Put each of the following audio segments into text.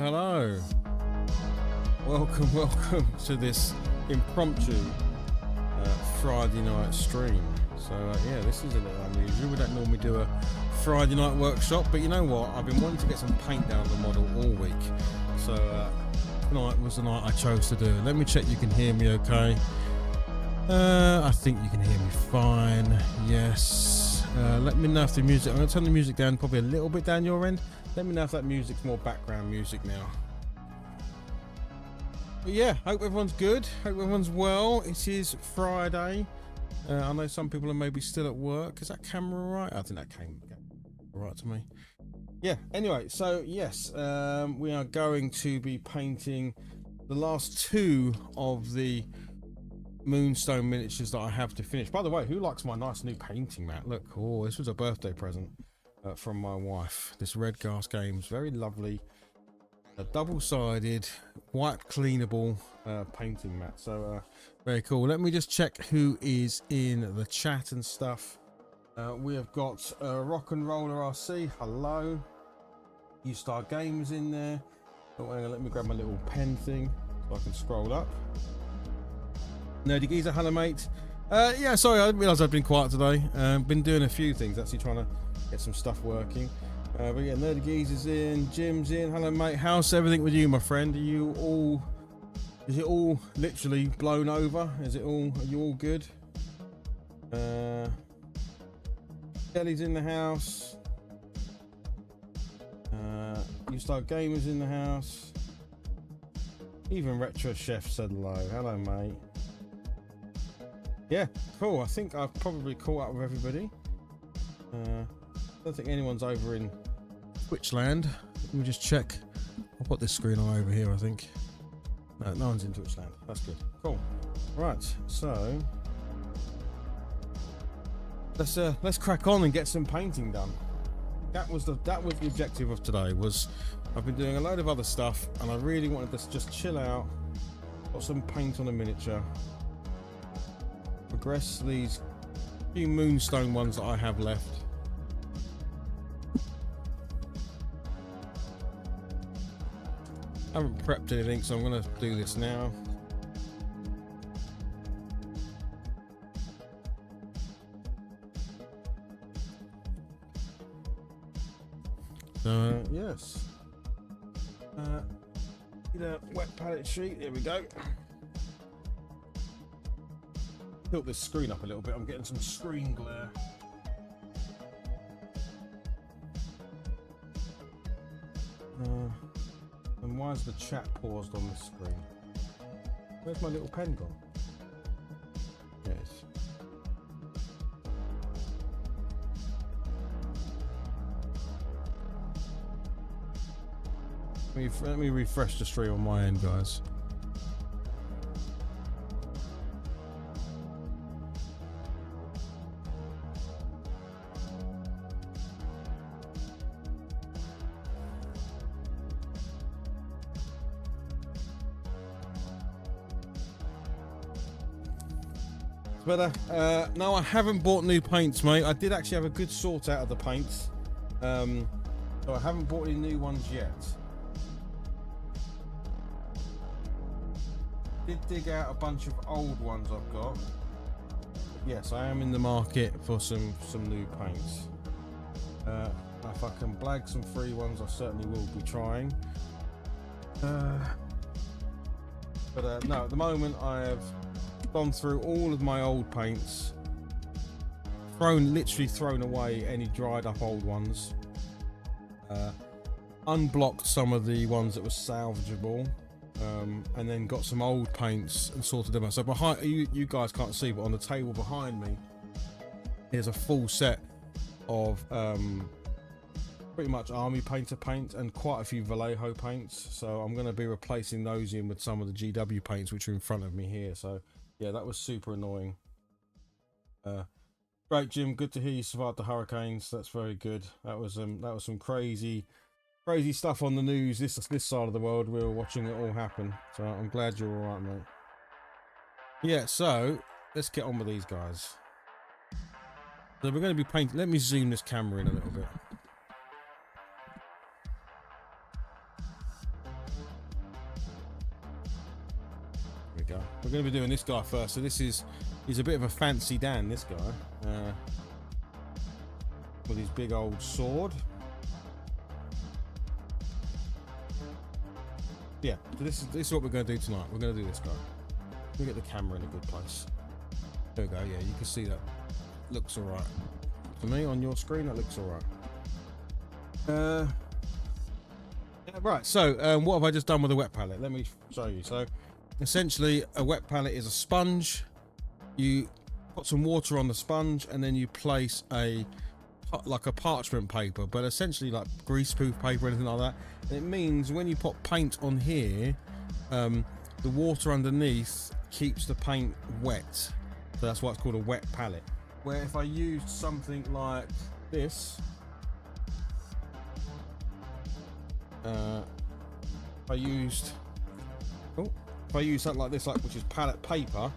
hello. Welcome to this impromptu Friday night stream. So yeah, this is a little unusual. We don't normally do a Friday night workshop, but you know what? I've been wanting to get some paint down the model all week. So tonight was the night I chose to do it. Let me check you can hear me okay. I think you can hear me fine. Yes. Let me know if the music, I'm going to turn the music down probably a little bit down your end. Let me know if that music's more background music now. But yeah, hope everyone's good. Hope everyone's well. It is Friday. I know some people are maybe still at work. Is that camera right? I think that came right to me. Yeah, anyway, so yes, we are going to be painting the last two of the Moonstone miniatures that I have to finish. By the way, who likes my nice new painting mat? Look, oh, this was a birthday present from my wife. This Red Gas Games, very lovely, a double-sided, white cleanable painting mat. So very cool. Let me just check who is in the chat and stuff. We have got Rock and Roller RC. Hello. U-Star Games in there. Oh, hang on, let me grab my little pen thing so I can scroll up. Nerdy Geezer, hello mate. Yeah, sorry, I didn't realise I'd been quiet today. Been doing a few things, actually trying to get some stuff working. But yeah, Nerdy Geezer's in, Jim's in. Hello mate, how's everything with you, my friend? Are you all, is it all literally blown over? Is it all, are you all good? Kelly's in the house. U-Star Gamers in the house. Even Retro Chef said hello. Hello mate. Yeah, cool. I think I've probably caught up with everybody. I don't think anyone's over in Twitchland. Let me just check. I'll put this screen on over here, I think. No one's in Twitchland. That's good. Cool. Right, so let's crack on and get some painting done. That was the objective of today. Was I've been doing a load of other stuff and I really wanted to just chill out, put some paint on a miniature, progress these few Moonstone ones that I have left. I haven't prepped anything, so I'm going to do this now. Yes. Need a wet palette sheet. Here we go. Tilt this screen up a little bit. I'm getting some screen glare. And why is the chat paused on the screen? Where's my little pen gone? Yes. Let me refresh the stream on my end, guys. Better. No, I haven't bought new paints, mate. I did actually have a good sort out of the paints, so I haven't bought any new ones yet. Did dig out a bunch of old ones I've got. Yes, I am in the market for some new paints. If I can blag some free ones, I certainly will be trying. But no, at the moment I have gone through all of my old paints, literally thrown away any dried up old ones, unblocked some of the ones that were salvageable, and then got some old paints and sorted them out. So behind you guys can't see, but on the table behind me is a full set of pretty much army painter paint and quite a few Vallejo paints. So I'm going to be replacing those in with some of the GW paints which are in front of me here. So yeah, that was super annoying. Great, Jim. Good to hear you survived the hurricanes. That's very good. That was some crazy stuff on the news. This side of the world, we were watching it all happen. So I'm glad you're all right, mate. Yeah. So let's get on with these guys. So we're going to be painting. Let me zoom this camera in a little bit. we go. We're going to be doing this guy first. So he's a bit of a fancy Dan, this guy, with his big old sword. Yeah, so this is what we're going to do tonight. We're going to do this guy. We get the camera in a good place. There we go. Yeah, you can see that looks all right. For me, on your screen, that looks all right. Yeah, right. So, what have I just done with a wet palette? Let me show you. So, essentially, a wet palette is a sponge. You put some water on the sponge, and then you place like a parchment paper, but essentially like greaseproof paper or anything like that. And it means when you put paint on here, the water underneath keeps the paint wet. So that's why it's called a wet palette. Where if I used something like this, if I used something like this, which is palette paper,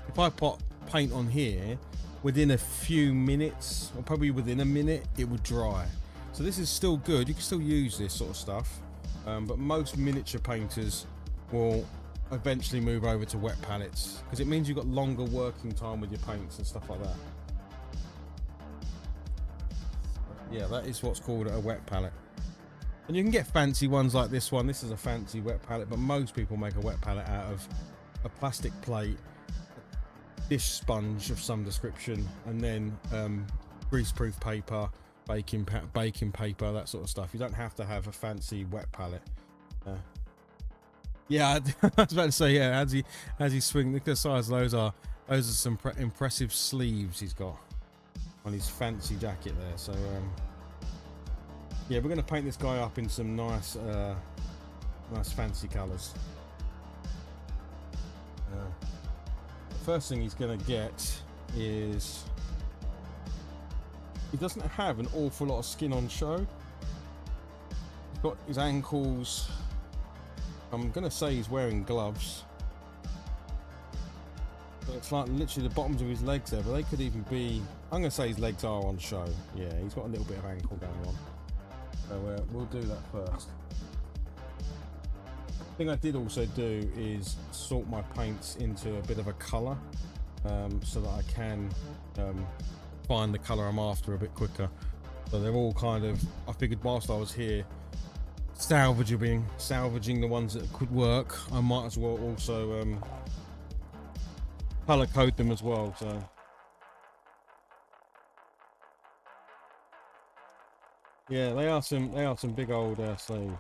if I put paint on here, within a few minutes, or probably within a minute, it would dry. So this is still good. You can still use this sort of stuff, but most miniature painters will eventually move over to wet palettes because it means you've got longer working time with your paints and stuff like that. Yeah, that is what's called a wet palette. And you can get fancy ones like this one. This is a fancy wet palette, but most people make a wet palette out of a plastic plate, dish sponge of some description, and then greaseproof paper, baking paper, that sort of stuff. You don't have to have a fancy wet palette. Yeah, I was about to say, yeah, as he swing, look at the size those are. Those are some impressive sleeves he's got on his fancy jacket there. So yeah, we're going to paint this guy up in some nice fancy colours. First thing he's going to get is he doesn't have an awful lot of skin on show. He's got his ankles. I'm going to say he's wearing gloves. But it's like literally the bottoms of his legs there, but they could even be. I'm going to say his legs are on show. Yeah, he's got a little bit of ankle going on. So we'll do that first. The thing I did also do is sort my paints into a bit of a colour, so that I can find the colour I'm after a bit quicker. So they're all kind of, I figured whilst I was here salvaging the ones that could work, I might as well also colour code them as well. So yeah, they are some big old sleeves.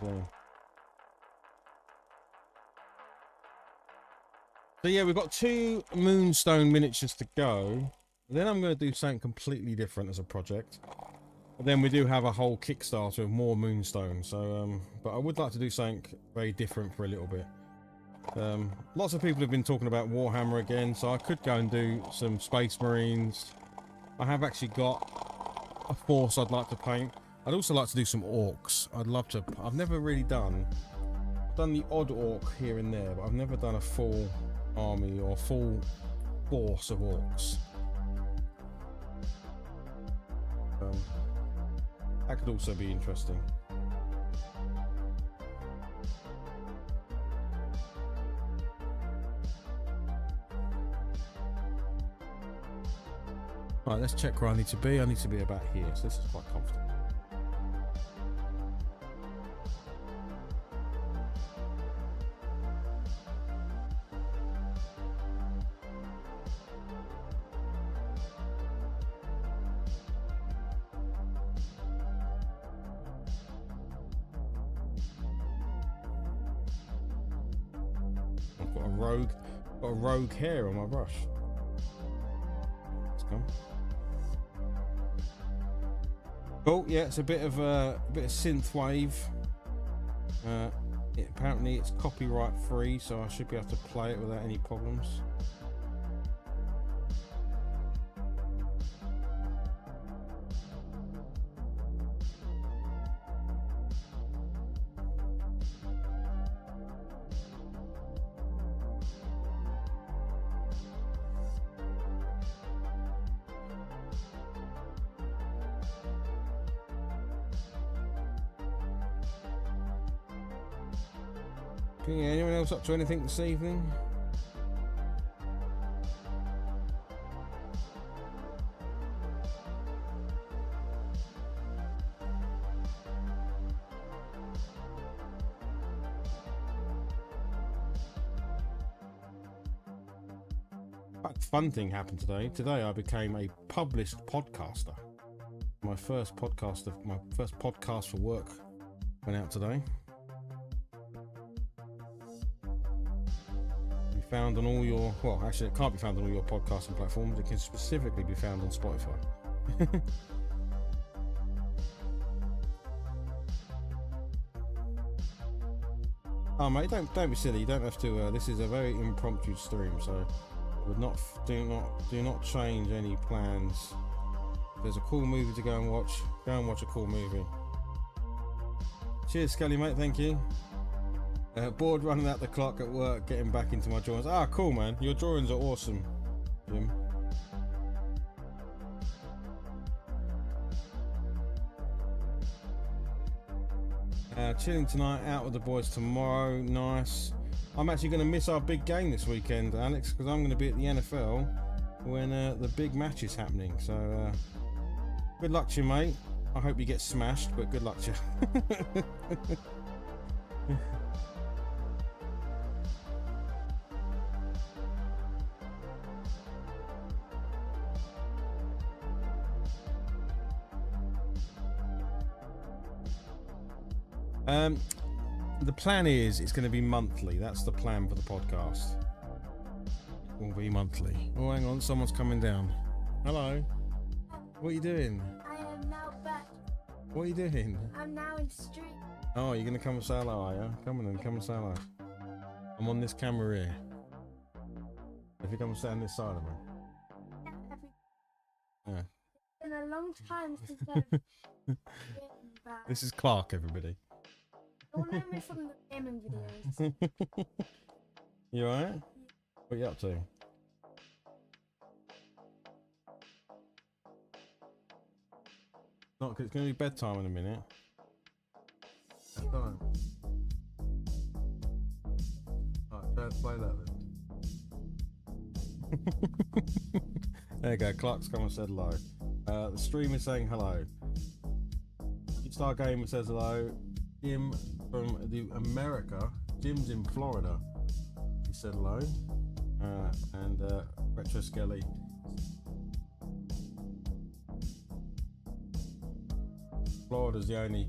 So yeah, we've got 2 Moonstone miniatures to go. Then I'm going to do something completely different as a project. But then we do have a whole Kickstarter of more Moonstone. So, but I would like to do something very different for a little bit. Lots of people have been talking about Warhammer again, so I could go and do some Space Marines. I have actually got a force I'd like to paint. I'd also like to do some orcs. I'd love to. I've never really done the odd orc here and there, but I've never done a full army or full force of orcs. That could also be interesting. Right, let's check where I need to be. I need to be about here, so this is quite comfortable. Got a rogue hair on my brush. Let's go. Cool. Yeah, it's a bit of synth wave. Apparently it's copyright free, so I should be able to play it without any problems. Okay, anyone else up to anything this evening? Fun thing happened today. Today I became a published podcaster. My first podcast for work went out today. Be found on all your, well, actually it can't be found on all your podcasting platforms. It can specifically be found on Spotify. Oh mate, don't be silly. You don't have to. This is a very impromptu stream, so do not change any plans. If there's a cool movie to go and watch a cool movie. Cheers, Scully, mate. Thank you. Bored running out the clock at work, getting back into my drawings. Ah, cool, man. Your drawings are awesome, Jim. Chilling tonight, out with the boys tomorrow. Nice. I'm actually going to miss our big game this weekend, Alex, because I'm going to be at the NFL when the big match is happening. So good luck to you, mate. I hope you get smashed, but good luck to you. The plan is it's going to be monthly. That's the plan for the podcast. It will be monthly. Oh, hang on, someone's coming down. Hello. What are you doing? I am now back. What are you doing? I'm now in the street. Oh, you're going to come and say hello, are you? Come on then, come and say hello. I'm on this camera here. If you come and stand this side of me. Yeah. It's been a long time since I've been back. This is Clark, everybody. You'll know me from the gaming videos. You alright? What are you up to? Not, 'cause it's going to be bedtime in a minute. Bedtime. Alright, let's play that then. There you go, Clark's come and said hello. The stream is saying hello. Star Gamer says hello. Jim from the America. Jim's in Florida. He said hello. And Retro Skelly. Florida's the only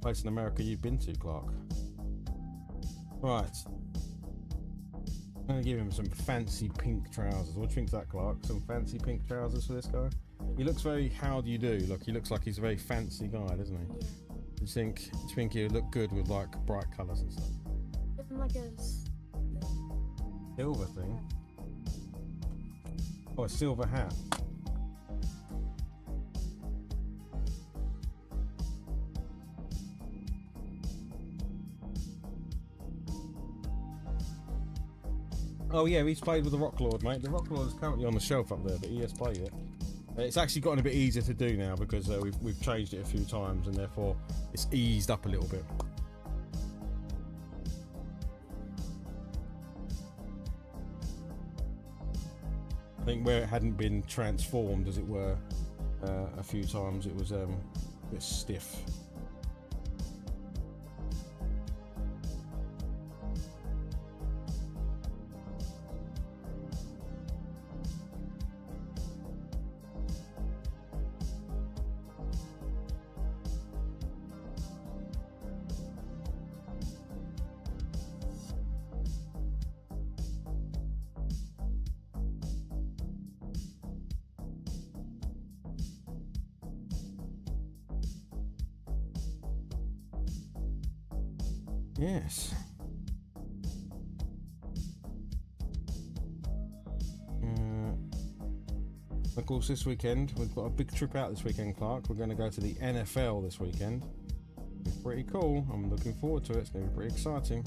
place in America you've been to, Clark. Right. I'm going to give him some fancy pink trousers. What do you think of that, Clark? Some fancy pink trousers for this guy? He looks very how do you do. Look, he looks like he's a very fancy guy, doesn't he? Yeah. Do you think he would look good with like bright colours and stuff? Looking like a Silver thing? Oh, a silver hat. Oh yeah, he's played with the Rock Lord, mate. The Rock Lord is currently on the shelf up there, but he has played it. It's actually gotten a bit easier to do now because we've changed it a few times and therefore it's eased up a little bit. I think where it hadn't been transformed, as it were, a few times, it was a bit stiff. Yes. Of course, this weekend we've got a big trip out this weekend, Clark. We're going to go to the NFL this weekend. It's pretty cool. I'm looking forward to it. It's going to be pretty exciting.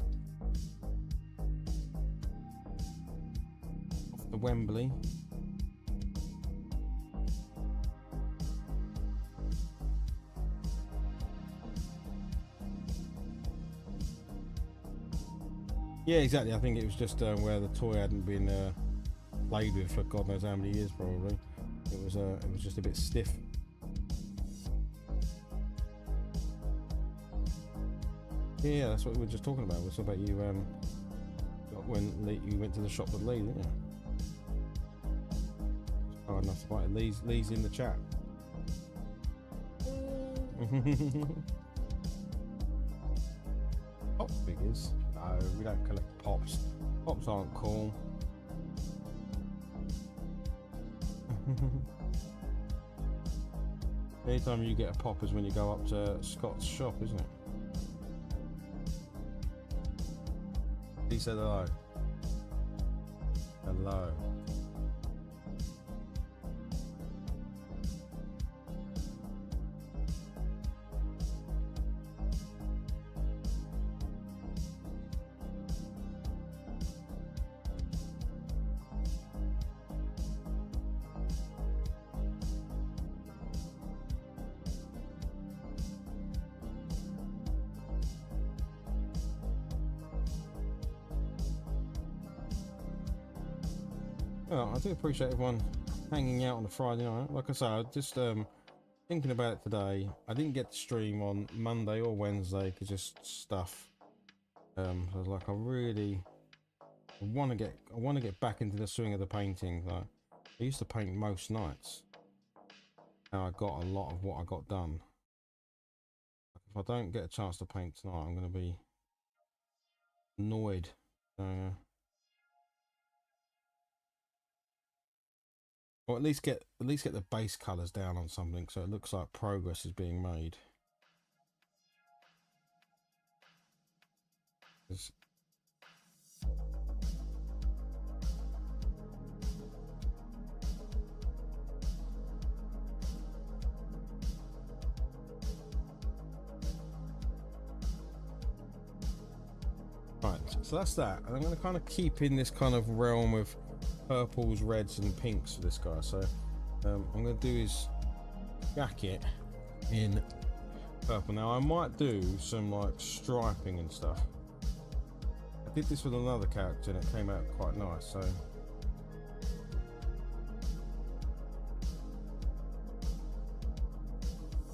Off to Wembley. Yeah, exactly. I think it was just where the toy hadn't been played with for God knows how many years, probably. It was just a bit stiff. Yeah, that's what we were just talking about. We were talking about you when you went to the shop with Lee, didn't you? Oh, enough right. Lee's in the chat. Pop figures? No, we don't collect pops. Pops aren't cool. Anytime you get a pop is when you go up to Scott's shop, isn't it? He said hello. Hello. Well, I do appreciate everyone hanging out on a Friday night. Like I say, I just thinking about it today. I didn't get to stream on Monday or Wednesday because just stuff. So I was like, I want to get back into the swing of the painting. Like, I used to paint most nights. Now I got a lot of what I got done. If I don't get a chance to paint tonight, I'm going to be annoyed. Or at least get the base colours down on something so it looks like progress is being made. Right, so that's that. And I'm going to kind of keep in this kind of realm of purples, reds and pinks for this guy. So I'm going to do his jacket in purple. Now I might do some like striping and stuff. I did this with another character and it came out quite nice. So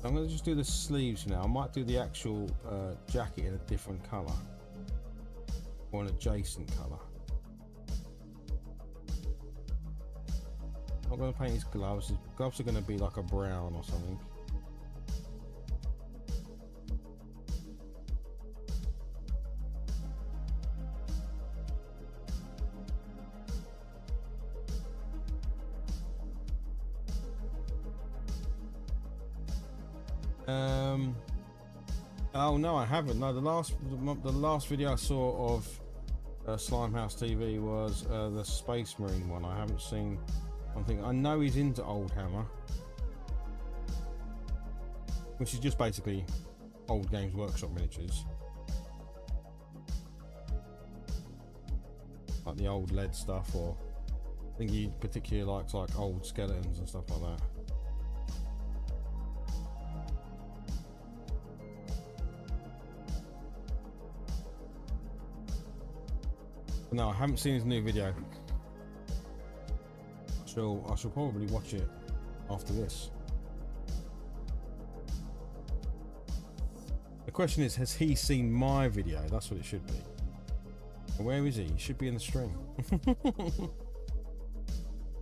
I'm going to just do the sleeves now. I might do the actual jacket in a different colour or an adjacent colour. I'm going to paint his gloves. His gloves are going to be like a brown or something. Oh no, I haven't. No, the last video I saw of Slimehouse TV was the Space Marine one. I haven't seen. I know he's into Old Hammer, which is just basically old Games Workshop miniatures, like the old lead stuff, or I think he particularly likes like old skeletons and stuff like that. But no, I haven't seen his new video. I shall probably watch it after this. The question is, has he seen my video? That's what it should be. Where is he? He should be in the stream.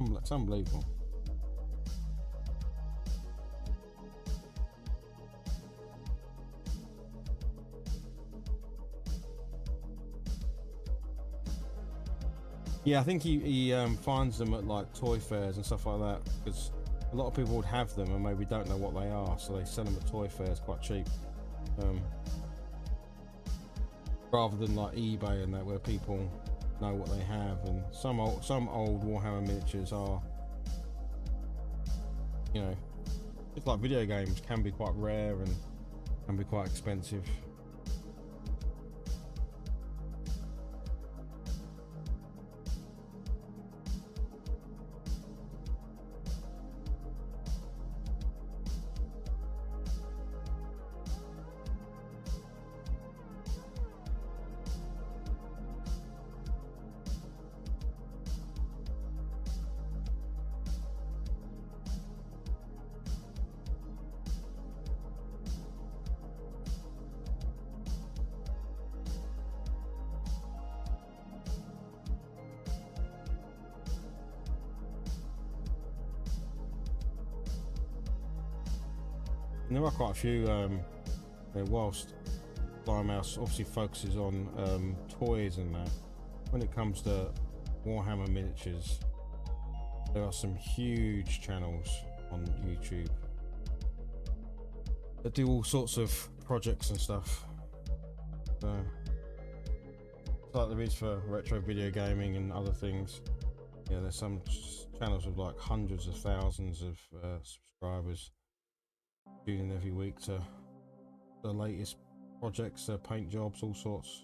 It's unbelievable. Yeah, I think he finds them at like toy fairs and stuff like that, because a lot of people would have them and maybe don't know what they are, so they sell them at toy fairs quite cheap, rather than like eBay and that, where people know what they have. And some old Warhammer miniatures are, you know, it's like video games can be quite rare and can be quite expensive. And there are quite a few, whilst Limehouse obviously focuses on toys and that, when it comes to Warhammer miniatures, there are some huge channels on YouTube that do all sorts of projects and stuff. So, it's like there is for retro video gaming and other things. Yeah, there's some channels with like hundreds of thousands of subscribers tuning in every week to the latest projects, paint jobs, all sorts.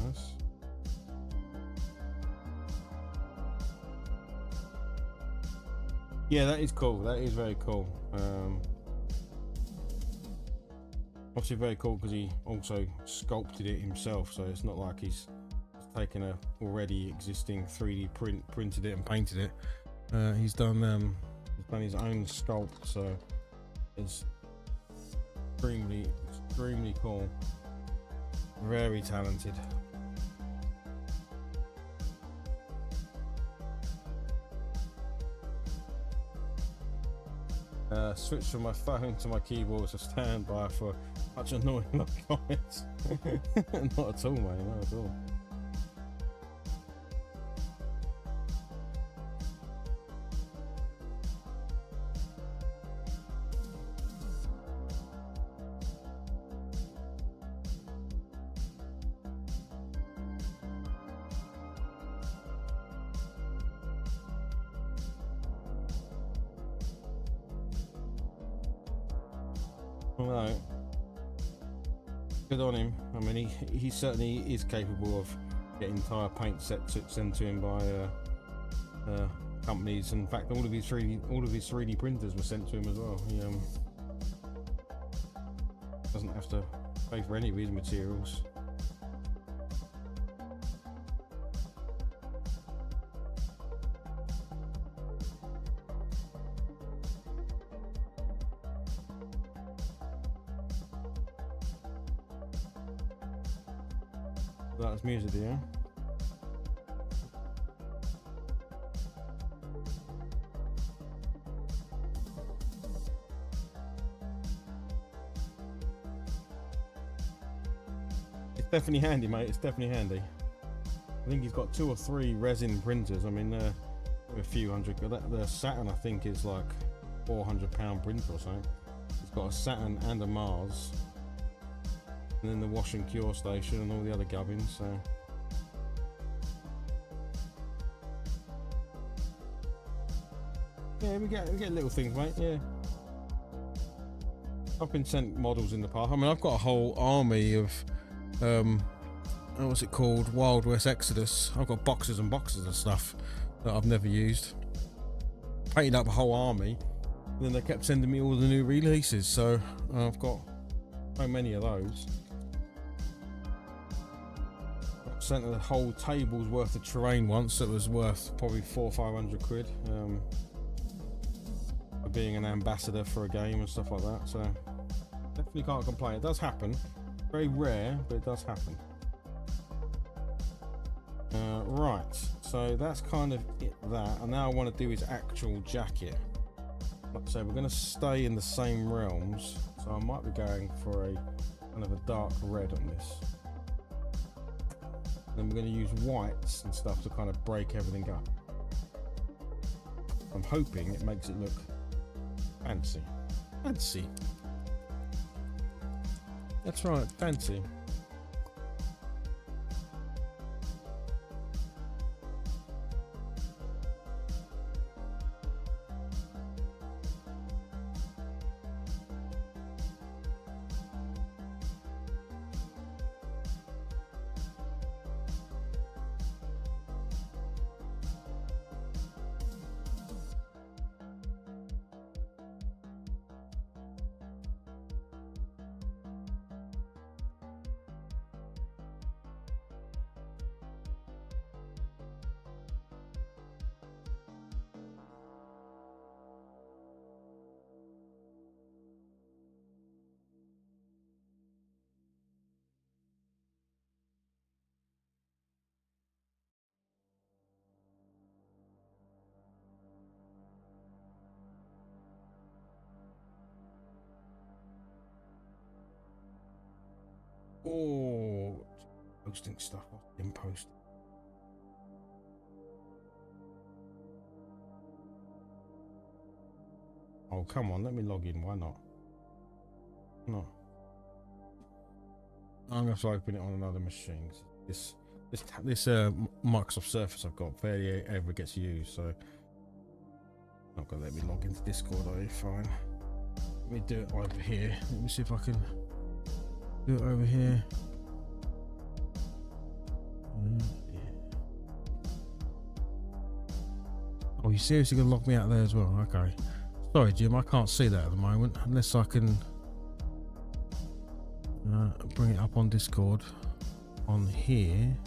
Nice. Yeah, that is cool. That is very cool. Obviously very cool because he also sculpted it himself, so it's not like he's taken a already existing 3D printed it and painted it. He's done his own sculpt, so it's extremely cool. Very talented. Switch from my phone to my keyboard to standby for such annoying comments. Not at all, mate, not at all. No, good on him. I mean, he certainly is capable of getting entire paint sets sent to him by companies. In fact, all of his 3D printers were sent to him as well. He doesn't have to pay for any of his materials. That's music, yeah. It's definitely handy, mate. It's definitely handy. I think he's got 2 or 3 resin printers. I mean, they're a few hundred. The Saturn, I think, is like £400 printer or something. He's got a Saturn and a Mars. And then the wash and cure station and all the other gubbins, so yeah, we get little things, mate. Yeah, I've been sent models in the past. I mean, I've got a whole army of what's it called, Wild West Exodus. I've got boxes and boxes of stuff that I've never used. Painted up a whole army, and then they kept sending me all the new releases, so I've got so many of those. Sent a whole table's worth of terrain once that was worth probably 400 or 500 quid for being an ambassador for a game and stuff like that, so definitely can't complain. It does happen, very rare, but it does happen. Right, so that's kind of it that, and now I want to do his actual jacket. Like I say, we're going to stay in the same realms, so I might be going for a kind of a dark red on this. Then we're going to use whites and stuff to kind of break everything up. I'm hoping it makes it look fancy. Fancy. That's right, fancy. Oh, posting stuff. I didn't post. Oh, come on, let me log in. Why not? No. I'm going to open it on another machine. This Microsoft Surface I've got barely ever gets used, so not going to let me log into Discord. Are you fine? Let me do it over here. Let me see if I can do it over here. Oh, you seriously gonna lock me out there as well? Okay. Sorry, Jim, I can't see that at the moment unless I can bring it up on Discord on here.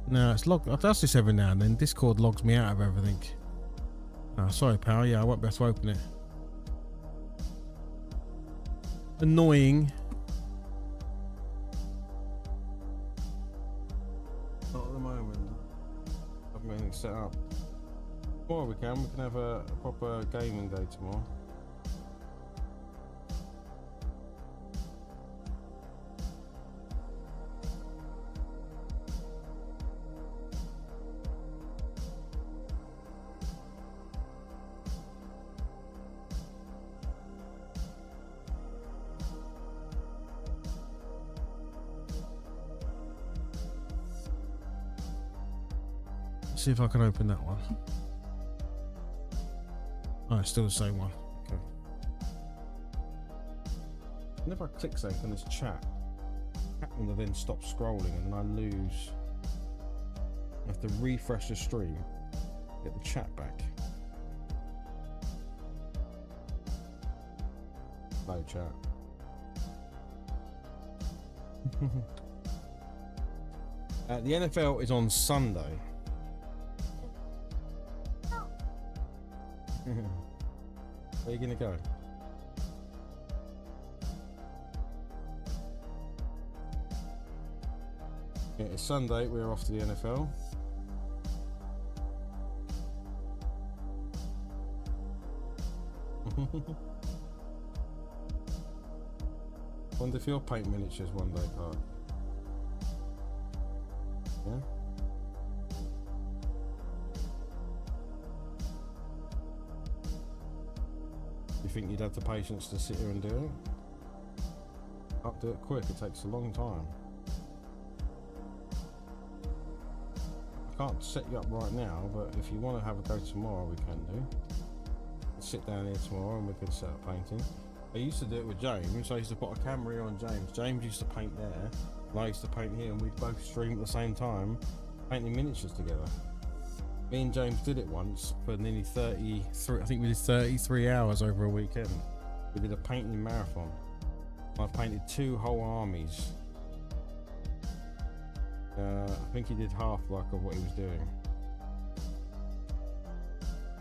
No, it's logged. It does this every now and then. Discord logs me out of everything. Oh, sorry, pal. Yeah, I won't be able to open it. Annoying. Not at the moment. I've got anything set up. Tomorrow we can have a proper gaming day tomorrow. See if I can open that one. Oh, it's still the same one. Okay. Whenever I click something on this chat, and I then stop scrolling and then I lose. I have to refresh the stream, get the chat back. No chat. The NFL is on Sunday. Where are you gonna go? Yeah, it's Sunday, we're off to the NFL. Wonder if you'll paint miniatures one day, Clark. Yeah? You think you'd have the patience to sit here and do it? I'll do it quick, it takes a long time. I can't set you up right now, but if you want to have a go tomorrow, we can do. Sit down here tomorrow and we can set up painting. I used to do it with James. I used to put a camera here on James. James used to paint there, and I used to paint here, and we'd both stream at the same time, painting miniatures together. Me and James did it once for nearly 33, I think we did 33 hours over a weekend. We did a painting marathon. I painted 2 whole armies. I think he did half like of what he was doing.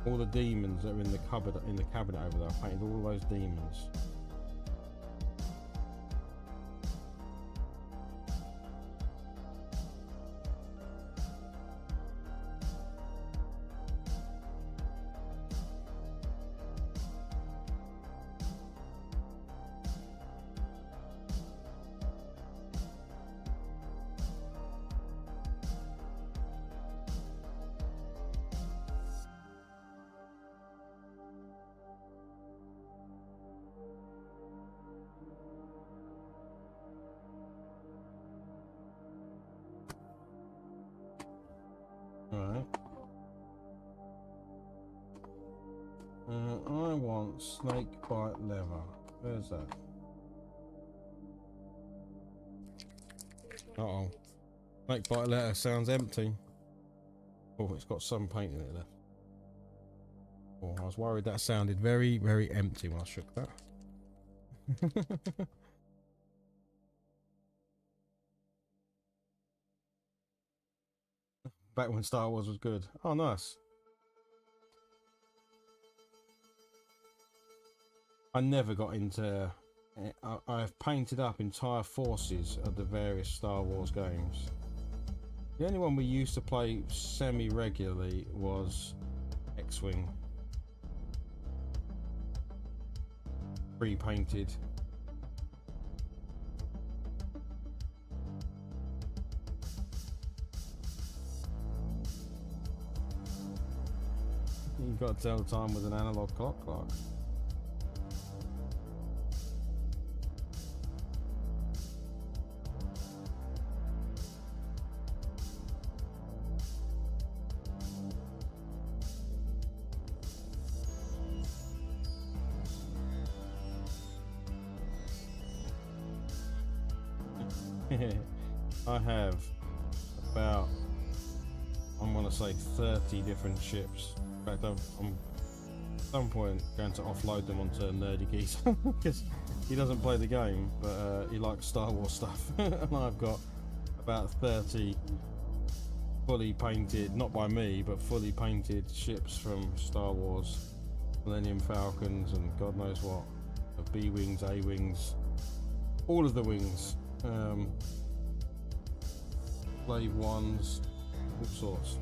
All the demons that were in the cabinet over there, I painted all those demons. Right. I want snake bite leather. Where's that? Uh-oh. Snake bite leather sounds empty. Oh, it's got some paint in it left. Oh, I was worried that sounded very, very empty when I shook that. Back when Star Wars was good. Oh, nice. I never got into... I've painted up entire forces of the various Star Wars games. The only one we used to play semi-regularly was X-Wing. Pre-painted. You've got to tell time with an analog clock, Clark. I have about, I'm gonna say 30 different ships. In fact, I'm at some point going to offload them onto Nerdy Geese because he doesn't play the game, but he likes Star Wars stuff. And I've got about 30 fully painted, not by me, but fully painted ships from Star Wars, Millennium Falcons, and God knows what, B wings, A wings, all of the wings. Slave ones, all sorts.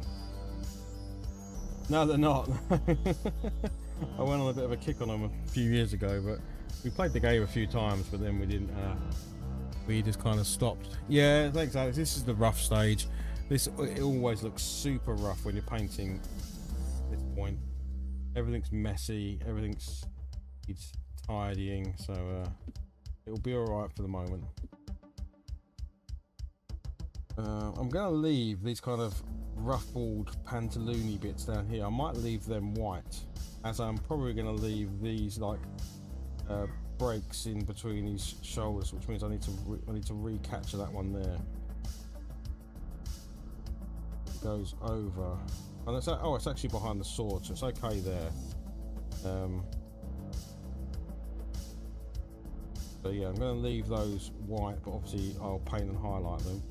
No, they're not. I went on a bit of a kick on them a few years ago, but we played the game a few times, but then we didn't. We just kind of stopped. Yeah, thanks, Alex. This is the rough stage. It always looks super rough when you're painting at this point. Everything's messy. It's tidying, so it'll be all right for the moment. I'm going to leave these kind of ruffled pantaloony bits down here. I might leave them white, as I'm probably going to leave these like breaks in between these shoulders, which means I need to recapture that one there. It goes over, and it's it's actually behind the sword, so it's okay there. So yeah, I'm going to leave those white, but obviously I'll paint and highlight them.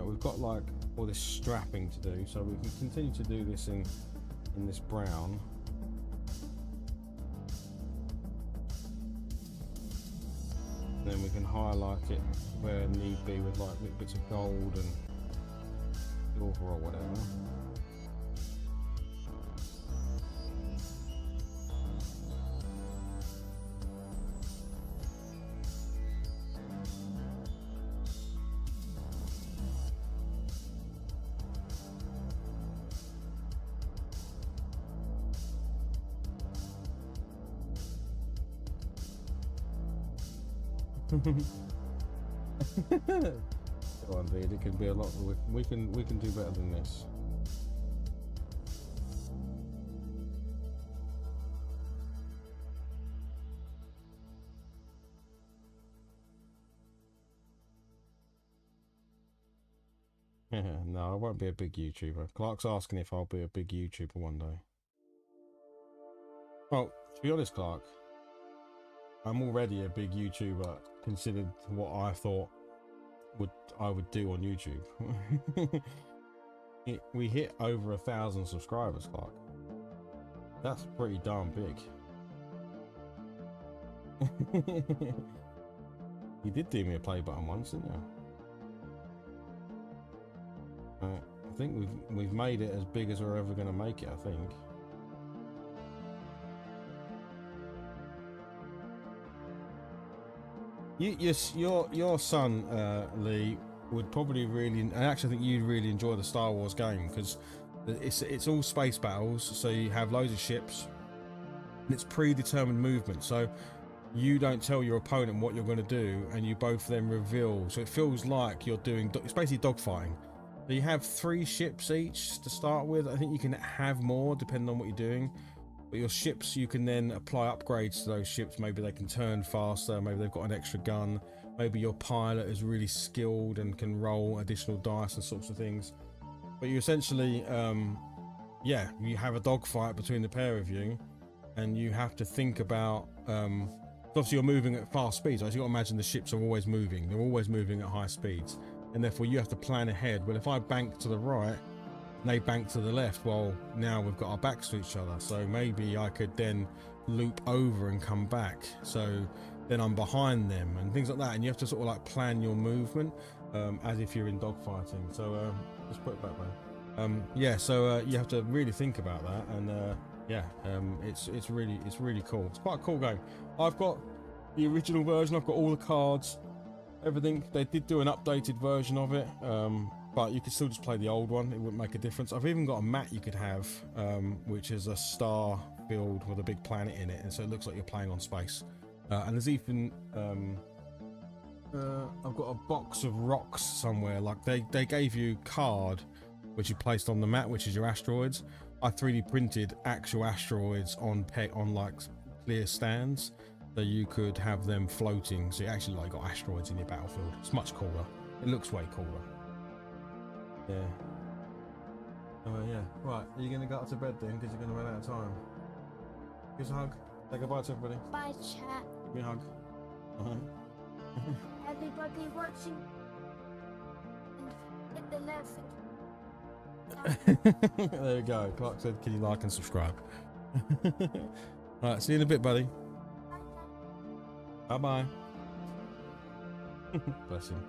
We've got like all this strapping to do, so we can continue to do this in this brown. And then we can highlight it where need be with like little bits of gold and silver or whatever. Go on, Vid. It can be a lot. We can do better than this. No, I won't be a big YouTuber. Clark's asking if I'll be a big YouTuber one day. Well, to be honest, Clark, I'm already a big YouTuber, considered what I thought I would do on YouTube. We hit over 1,000 subscribers, Clark. That's pretty darn big. You did do me a play button once, didn't you? I think we've made it as big as we're ever going to make it, I think. Your son Lee would probably really, I actually think you'd really enjoy the Star Wars game, because it's all space battles, so you have loads of ships and it's predetermined movement, so you don't tell your opponent what you're going to do, and you both then reveal, so it feels like you're doing, it's basically dogfighting. So you have 3 ships each to start with. I think you can have more depending on what you're doing. But your ships, you can then apply upgrades to those ships. Maybe they can turn faster, maybe they've got an extra gun, maybe your pilot is really skilled and can roll additional dice and sorts of things. But you essentially, yeah, you have a dogfight between the pair of you, and you have to think about, obviously you're moving at fast speeds, right? So you've got to imagine the ships are always moving. They're always moving at high speeds. And therefore you have to plan ahead. Well, if I bank to the right, and they bank to the left, well, now we've got our backs to each other, so maybe I could then loop over and come back, so then I'm behind them and things like that. And you have to sort of like plan your movement as if you're in dogfighting. So just put it back there. Yeah, so you have to really think about that, and yeah, it's really cool. It's quite a cool game. I've got the original version, I've got all the cards, everything. They did do an updated version of it. but you could still just play the old one. It wouldn't make a difference. I've even got a mat you could have, which is a star filled with a big planet in it, and so it looks like you're playing on space. And there's even I've got a box of rocks somewhere. Like they gave you card, which you placed on the mat, which is your asteroids. I 3D printed actual asteroids on like clear stands, so you could have them floating. So you actually like got asteroids in your battlefield. It's much cooler. It looks way cooler. Yeah. Yeah. Right. Are you gonna go up to bed then? Because you're gonna run out of time. Give us a hug. Say goodbye to everybody. Bye, chat. Give me a hug. Everybody watching. And hit the left. There you go. Clark said, "Can you like and subscribe?" Right. See you in a bit, buddy. Bye bye. Bless him.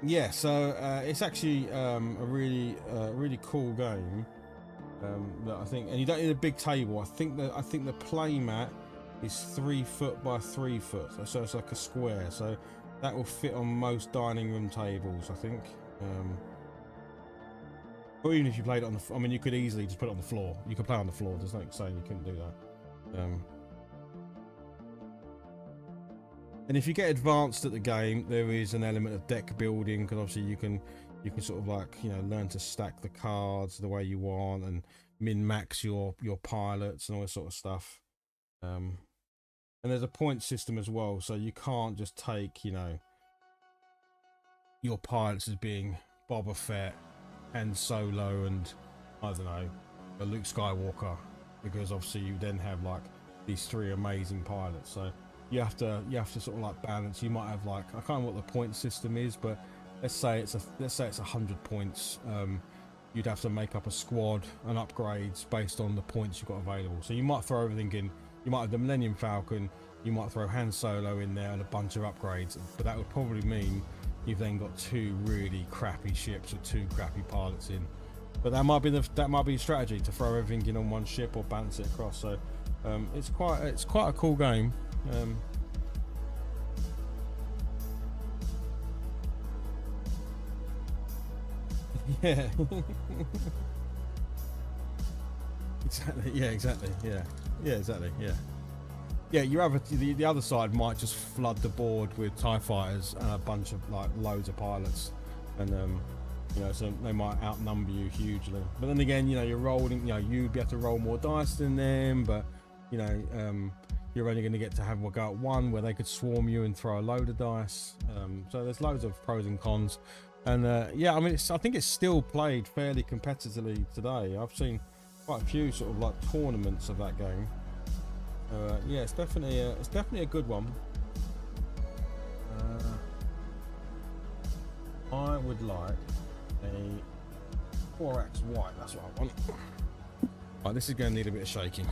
Yeah, so it's actually a really cool game that I think, and you don't need a big table. I think the play mat is 3 foot by 3 foot, so it's like a square, so that will fit on most dining room tables, I think. Or even if you played it on the, I mean, you could easily just put it on the floor. You could play on the floor. There's no saying you couldn't do that. And if you get advanced at the game, there is an element of deck building, because obviously you can sort of like, you know, learn to stack the cards the way you want and min-max your pilots and all this sort of stuff. And there's a point system as well, so you can't just take, you know, your pilots as being Boba Fett and Solo and I don't know, a Luke Skywalker, because obviously you then have like these 3 amazing pilots. So you have to sort of like balance. You might have like, I can't remember what the point system is, but let's say it's 100 points. You'd have to make up a squad and upgrades based on the points you've got available. So you might throw everything in. You might have the Millennium Falcon, you might throw Han Solo in there and a bunch of upgrades, but that would probably mean you've then got 2 really crappy ships with 2 crappy pilots in. But that might be a strategy, to throw everything in on one ship or balance it across. So it's quite a cool game. Yeah. Exactly. Yeah. Exactly. Yeah. Yeah. Exactly. Yeah. Yeah. The other side might just flood the board with TIE fighters and a bunch of like loads of pilots, and you know, so they might outnumber you hugely. But then again, you know, you're rolling. You know, you'd be able to roll more dice than them, but you know, you're only going to get to have a go at one where they could swarm you and throw a load of dice. So there's loads of pros and cons. And yeah, I mean, I think it's still played fairly competitively today. I've seen quite a few sort of like tournaments of that game. Yeah, it's definitely a good one. I would like a 4x white. That's what I want. Right, this is going to need a bit of shaking.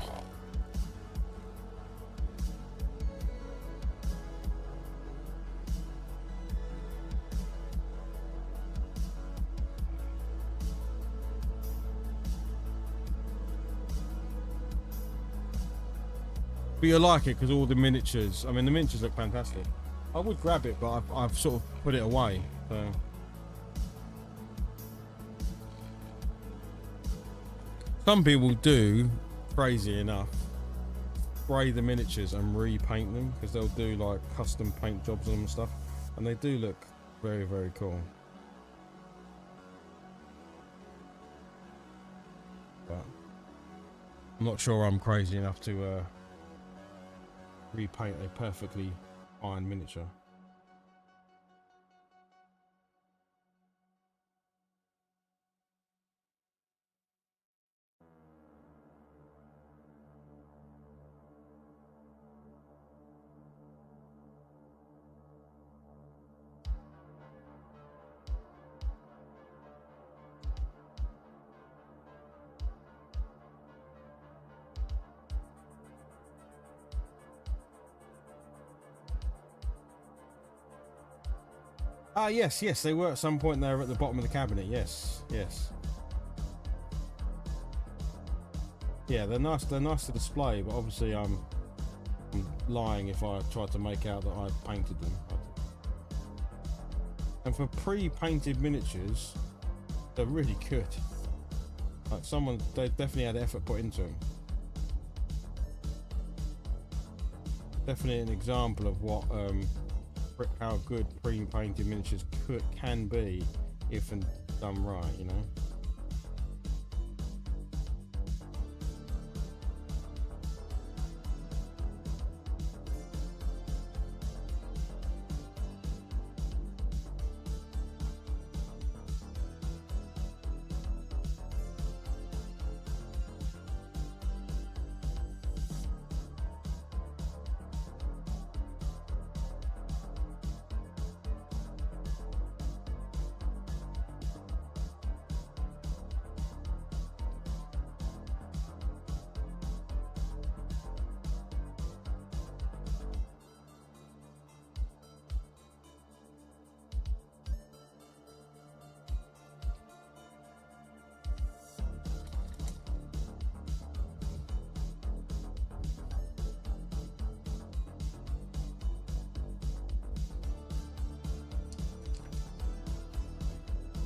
But you'll like it because all the miniatures, I mean, the miniatures look fantastic. I would grab it, but I've sort of put it away. So some people do, crazy enough, spray the miniatures and repaint them, because they'll do like custom paint jobs on them and stuff, and they do look very, very cool. But I'm not sure I'm crazy enough to repaint a perfectly fine miniature. Ah, yes, they were at some point there at the bottom of the cabinet. Yes. Yeah, they're nice to display, but obviously I'm lying if I tried to make out that I painted them. And for pre-painted miniatures, they're really good. Like they definitely had effort put into them. Definitely an example of what how good pre-painted miniatures can be if and done right, you know.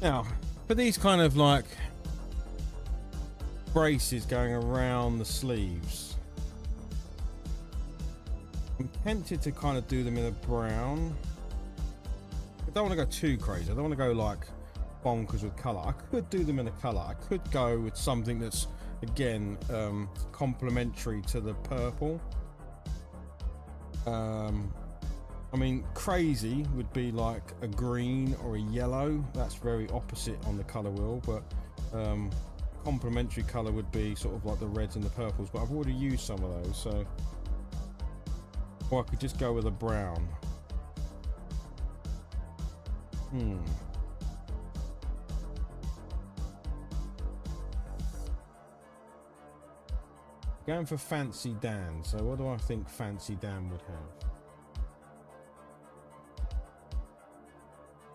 Now, for these kind of like braces going around the sleeves, I'm tempted to kind of do them in a brown. I don't want to go too crazy. I don't want to go like bonkers with colour. I could do them in a colour. I could go with something that's, again, complementary to the purple. I mean, crazy would be like a green or a yellow. That's very opposite on the colour wheel, but complementary colour would be sort of like the reds and the purples, but I've already used some of those, so... Or I could just go with a brown. Going for Fancy Dan, so what do I think Fancy Dan would have?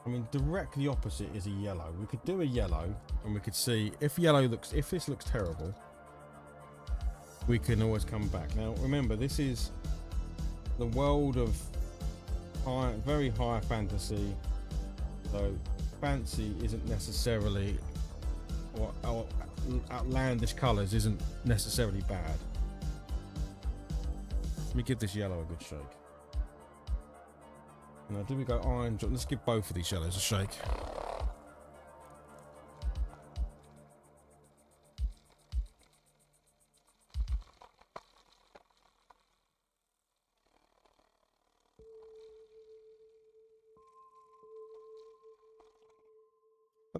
I mean, directly opposite is a yellow. We could do a yellow, and we could see if this looks terrible, we can always come back. Now, remember, this is the world of very high fantasy, so fancy isn't necessarily, or outlandish colours isn't necessarily bad. Let me give this yellow a good shake. Now, do we go orange? Let's give both of these yellows a shake.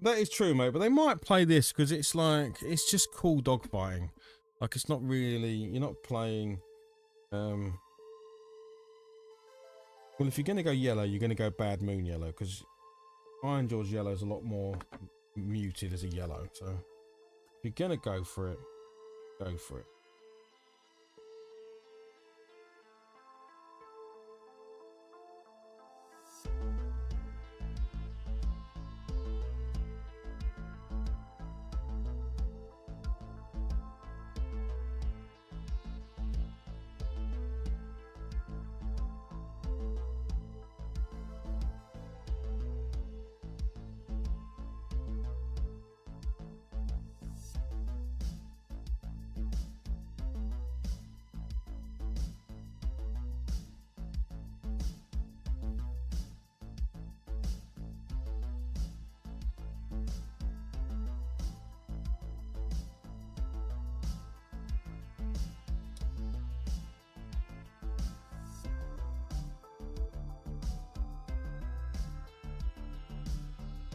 That is true, mate, but they might play this because it's like, it's just cool dogfighting. Like, it's not really, you're not playing, well, if you're going to go yellow, you're going to go Bad Moon yellow, because Iron Jaws yellow is a lot more muted as a yellow. So if you're going to go for it, go for it.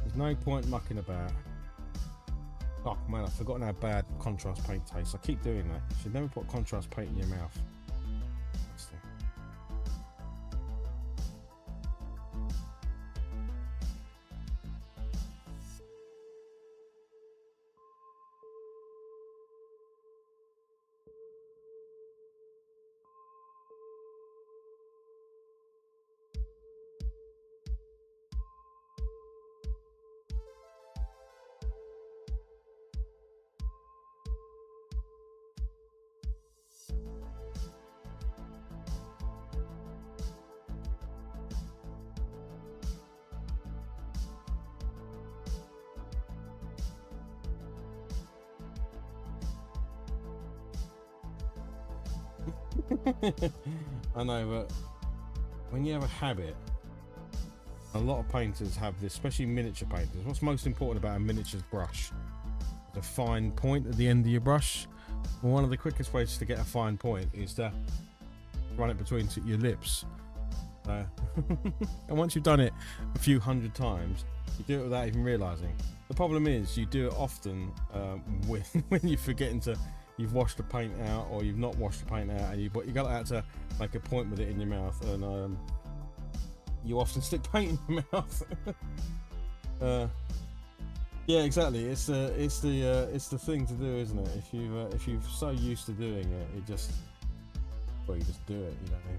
There's no point mucking about. Oh man, I've forgotten how bad contrast paint tastes. I keep doing that. You should never put contrast paint in your mouth. I know, but when you have a habit, a lot of painters have this, especially miniature painters. What's most important about a miniature brush? The fine point at the end of your brush. Well, one of the quickest ways to get a fine point is to run it between your lips. And once you've done it a few hundred times, you do it without even realizing. The problem is you do it often when you're forgetting to, you've washed the paint out or you've not washed the paint out, and but you got out to make a point with it in your mouth, and you often stick paint in your mouth. Yeah, exactly. It's the thing to do, isn't it? If you're so used to doing it, you just do it. You don't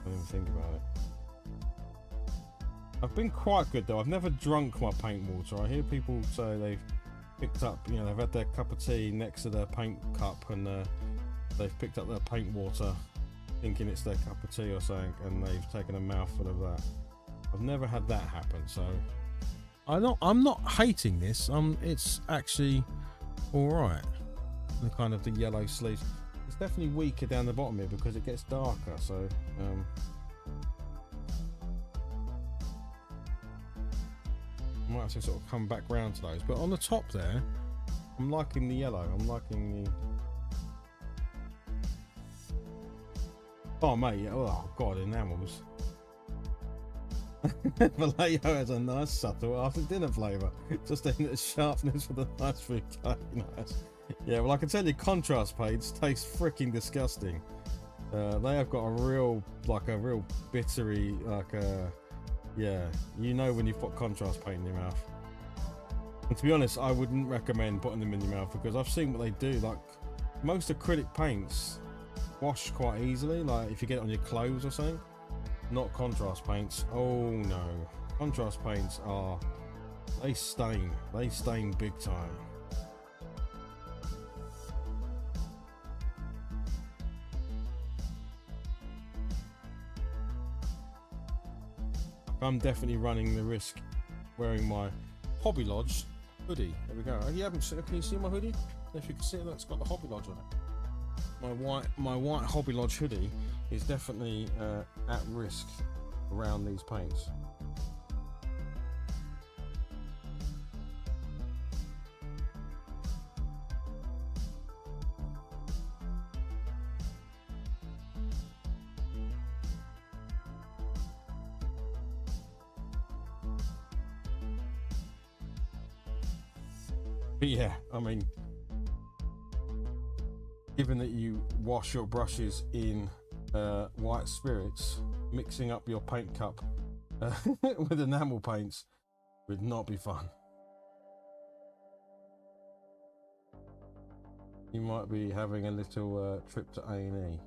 even think about it. I've been quite good though. I've never drunk my paint water. I hear people say they've picked up, they've had their cup of tea next to their paint cup, and they've picked up their paint water thinking it's their cup of tea or something, and they've taken a mouthful of that. I've never had that happen, so I'm not hating this. It's actually all right. The kind of the yellow sleeves. It's definitely weaker down the bottom here because it gets darker. So I might have to sort of come back round to those. But on the top there, I'm liking the yellow. I'm liking the. Oh mate, oh god, enamels. Vallejo has a nice subtle after dinner flavour. Just in its sharpness with a nice food. Nice. Yeah, well I can tell you contrast paints taste freaking disgusting. They have got a real bittery, yeah, you know when you've put contrast paint in your mouth. And to be honest, I wouldn't recommend putting them in your mouth because I've seen what they do. Like most acrylic paints wash quite easily, like if you get it on your clothes or something. Not contrast paints. Oh no, contrast paints they stain big time. I'm definitely running the risk wearing my Hobby Lodge hoodie. There we go. You haven't seen, can you see my hoodie? If you can see it, it's got the Hobby Lodge on it. My white Hobby Lodge hoodie is definitely at risk around these paints. But yeah, I mean, given that you wash your brushes in white spirits, mixing up your paint cup with enamel paints would not be fun. You might be having a little trip to A&E.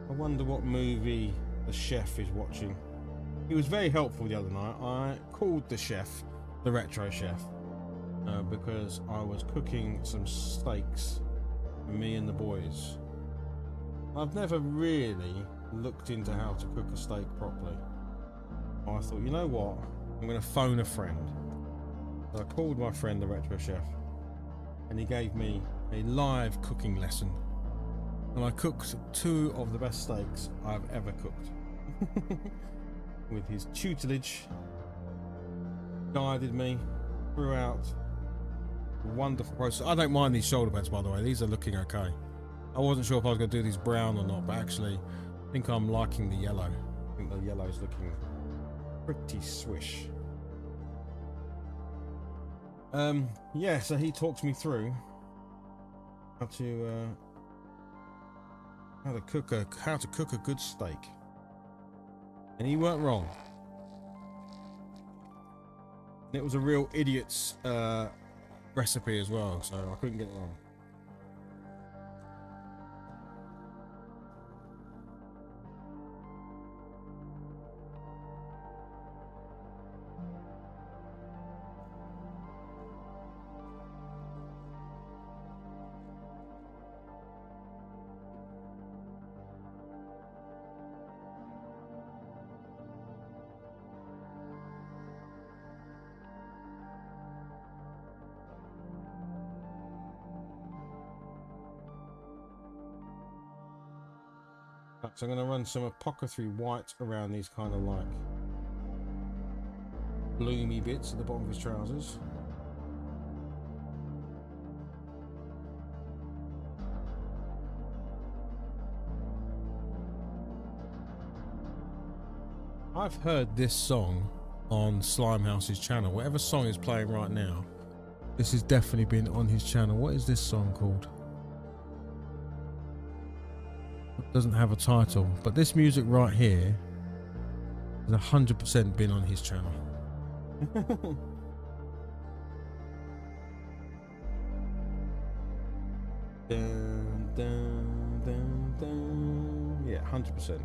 I wonder what movie the chef is watching. He was very helpful the other night. I called the chef, the retro chef, because I was cooking some steaks for me and the boys. I've never really looked into how to cook a steak properly. I thought, you know what? I'm going to phone a friend. So I called my friend, the retro chef, and he gave me a live cooking lesson. And I cooked 2 of the best steaks I've ever cooked. With his tutelage, guided me throughout a wonderful process. I don't mind these shoulder pads, by the way. These are looking okay. I wasn't sure if I was going to do these brown or not, but actually I think I'm liking the yellow. I think the yellow's looking pretty swish. Yeah, so he talked me through how to cook a good steak, and he weren't wrong. And it was a real idiot's recipe as well, so I couldn't get it wrong. Right, so I'm going to run some apothecary white around these kind of like bloomy bits at the bottom of his trousers. I've heard this song on Slimehouse's channel. Whatever song is playing right now, this has definitely been on his channel. What is this song called? It doesn't have a title, but this music right here has 100% been on his channel. Dun, dun, dun, dun. Yeah, 100%.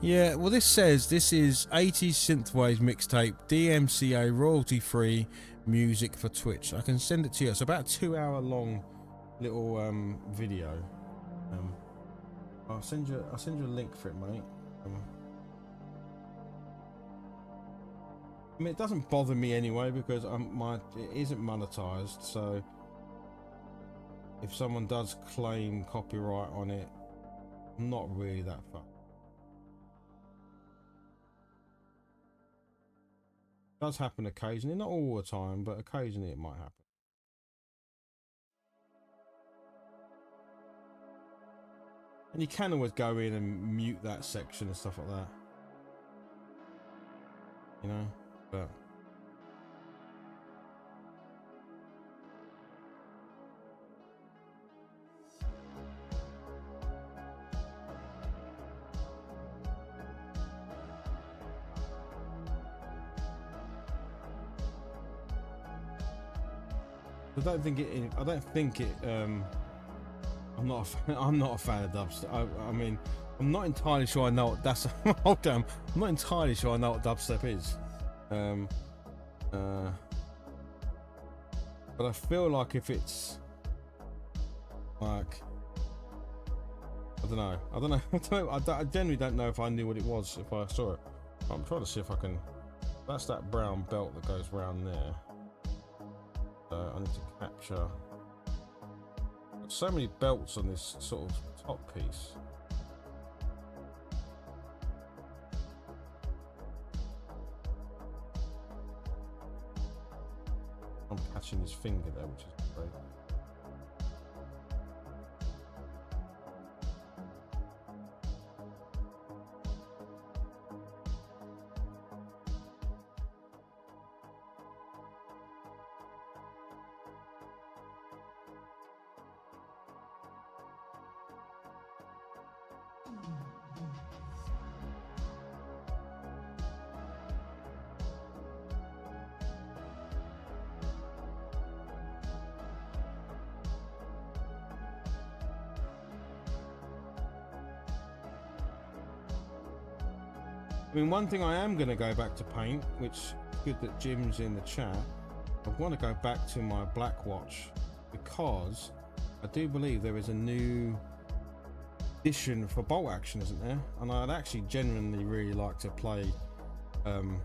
Yeah, well, this says this is 80s synthwave mixtape, DMCA royalty-free music for Twitch. I can send it to you. It's about a 2-hour long little video. I'll send you a link for it, mate. I mean, it doesn't bother me anyway because it isn't monetized. So if someone does claim copyright on it, I'm not really that fucked. Does happen occasionally, not all the time, but occasionally it might happen. And you can always go in and mute that section and stuff like that, you know, but I don't think it. I'm not a fan of dubstep. I mean, I'm not entirely sure I know what that's. Hold on, I'm not entirely sure I know what dubstep is. But I feel like if it's like, I don't know. I genuinely don't know if I knew what it was if I saw it. I'm trying to see if I can. That's that brown belt that goes around there. I need to capture. Got so many belts on this sort of top piece. I'm catching his finger there, which is great. I mean, one thing I am going to go back to paint, which is good that Jim's in the chat. I want to go back to my black watch because I do believe there is a new edition for bolt action, isn't there? And I'd actually genuinely really like to play the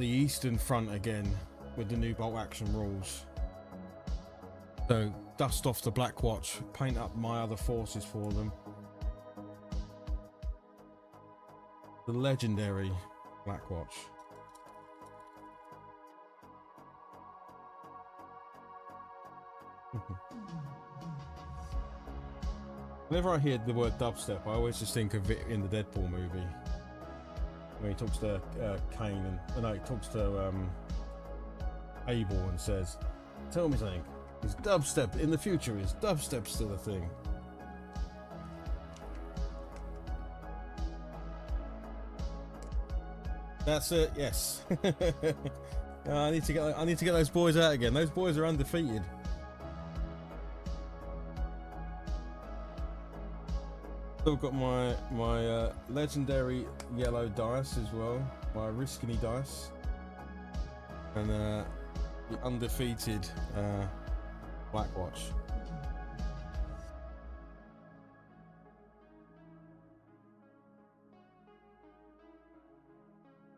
Eastern Front again with the new bolt action rules. So dust off the black watch, paint up my other forces for them. The legendary black watch. Whenever I hear the word dubstep, I always just think of it in the Deadpool movie, when he talks to Kane and no, he talks to Abel and says, "Tell me something. Is dubstep in the future? Is dubstep still a thing?" That's it. Yes. I need to get those boys out again. Those boys are undefeated. Still got my legendary yellow dice as well, my Riskiny dice, and the undefeated Black Watch.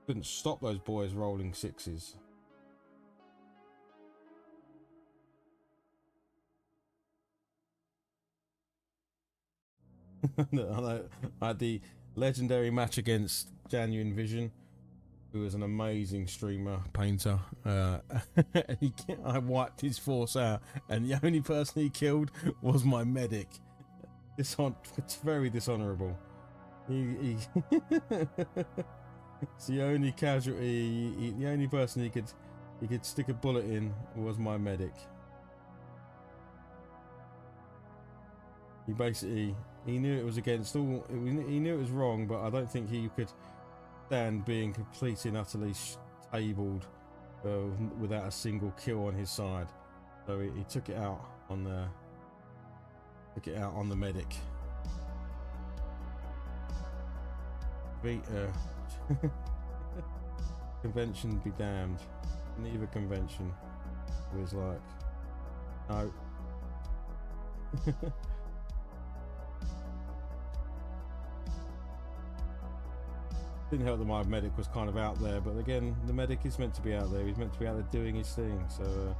Couldn't stop those boys rolling sixes. I had the legendary match against Genuine Vision, who was an amazing streamer, painter. I wiped his force out, and the only person he killed was my medic. It's very dishonourable. It's the only casualty. The only person he could stick a bullet in was my medic. He knew it was against all. He knew it was wrong, but I don't think he could stand being completely and utterly tabled without a single kill on his side. So he took it out on the medic. Beat convention be damned. Neither convention was like, no. Didn't help that my medic was kind of out there, but again, the medic is meant to be out there. He's meant to be out there doing his thing, so it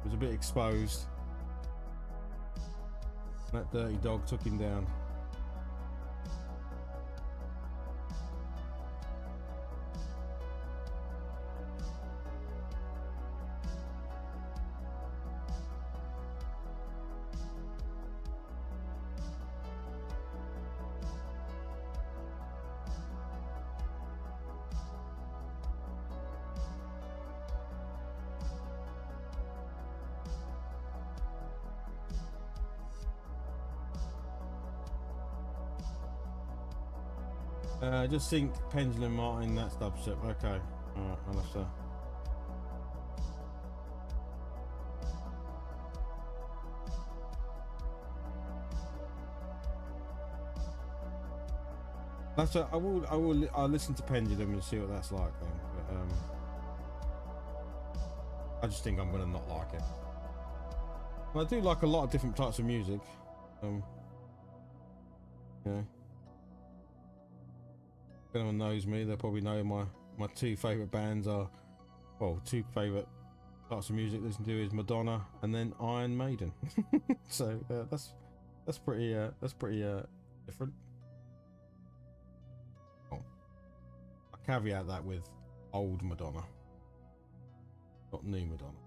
was a bit exposed. That dirty dog took him down. Just think Pendulum Martin, that's dubstep. Okay, alright, I'll have to. That's a, I'll listen to Pendulum and see what that's like then. But, I just think I'm gonna not like it. I do like a lot of different types of music. Yeah. If anyone knows me, they'll probably know my two favourite bands are, well, two favourite types of music to listen to is Madonna and then Iron Maiden. So that's pretty different. Oh, I caveat that with old Madonna, not new Madonna.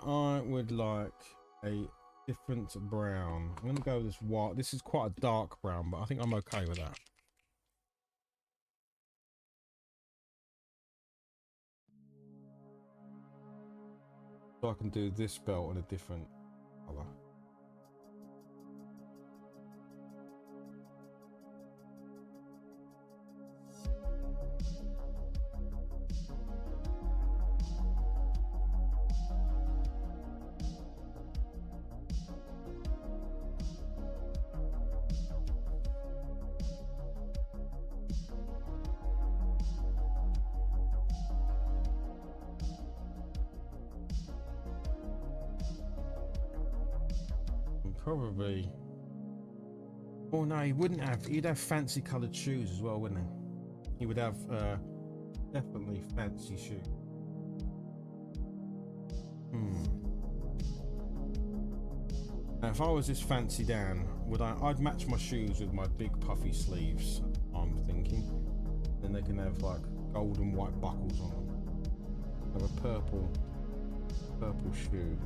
I would like a different brown. I'm gonna go with this white. This is quite a dark brown, but I think I'm okay with that. So I can do this belt in a different color. Probably. Oh no, he wouldn't have. He'd have fancy coloured shoes as well, wouldn't he? He would have definitely fancy shoes. Now, if I was this fancy Dan, would I'd match my shoes with my big puffy sleeves. I'm thinking. then they can have like gold and white buckles on them. Have a purple shoe.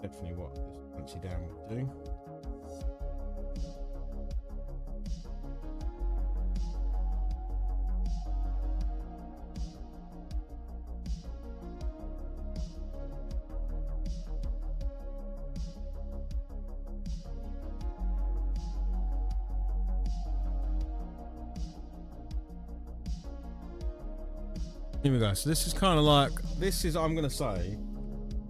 Definitely what this fancy dam would do. Here we go. So this is kind of like, this is, I'm going to say,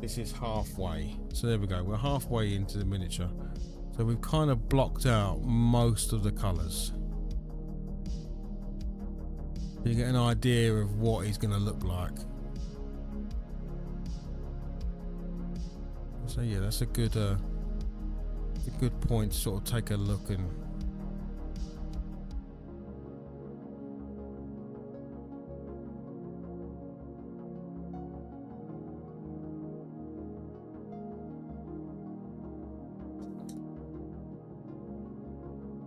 this is halfway. So there we go. We're halfway into the miniature. So we've kind of blocked out most of the colours. You get an idea of what he's going to look like. So yeah, that's a good point to sort of take a look and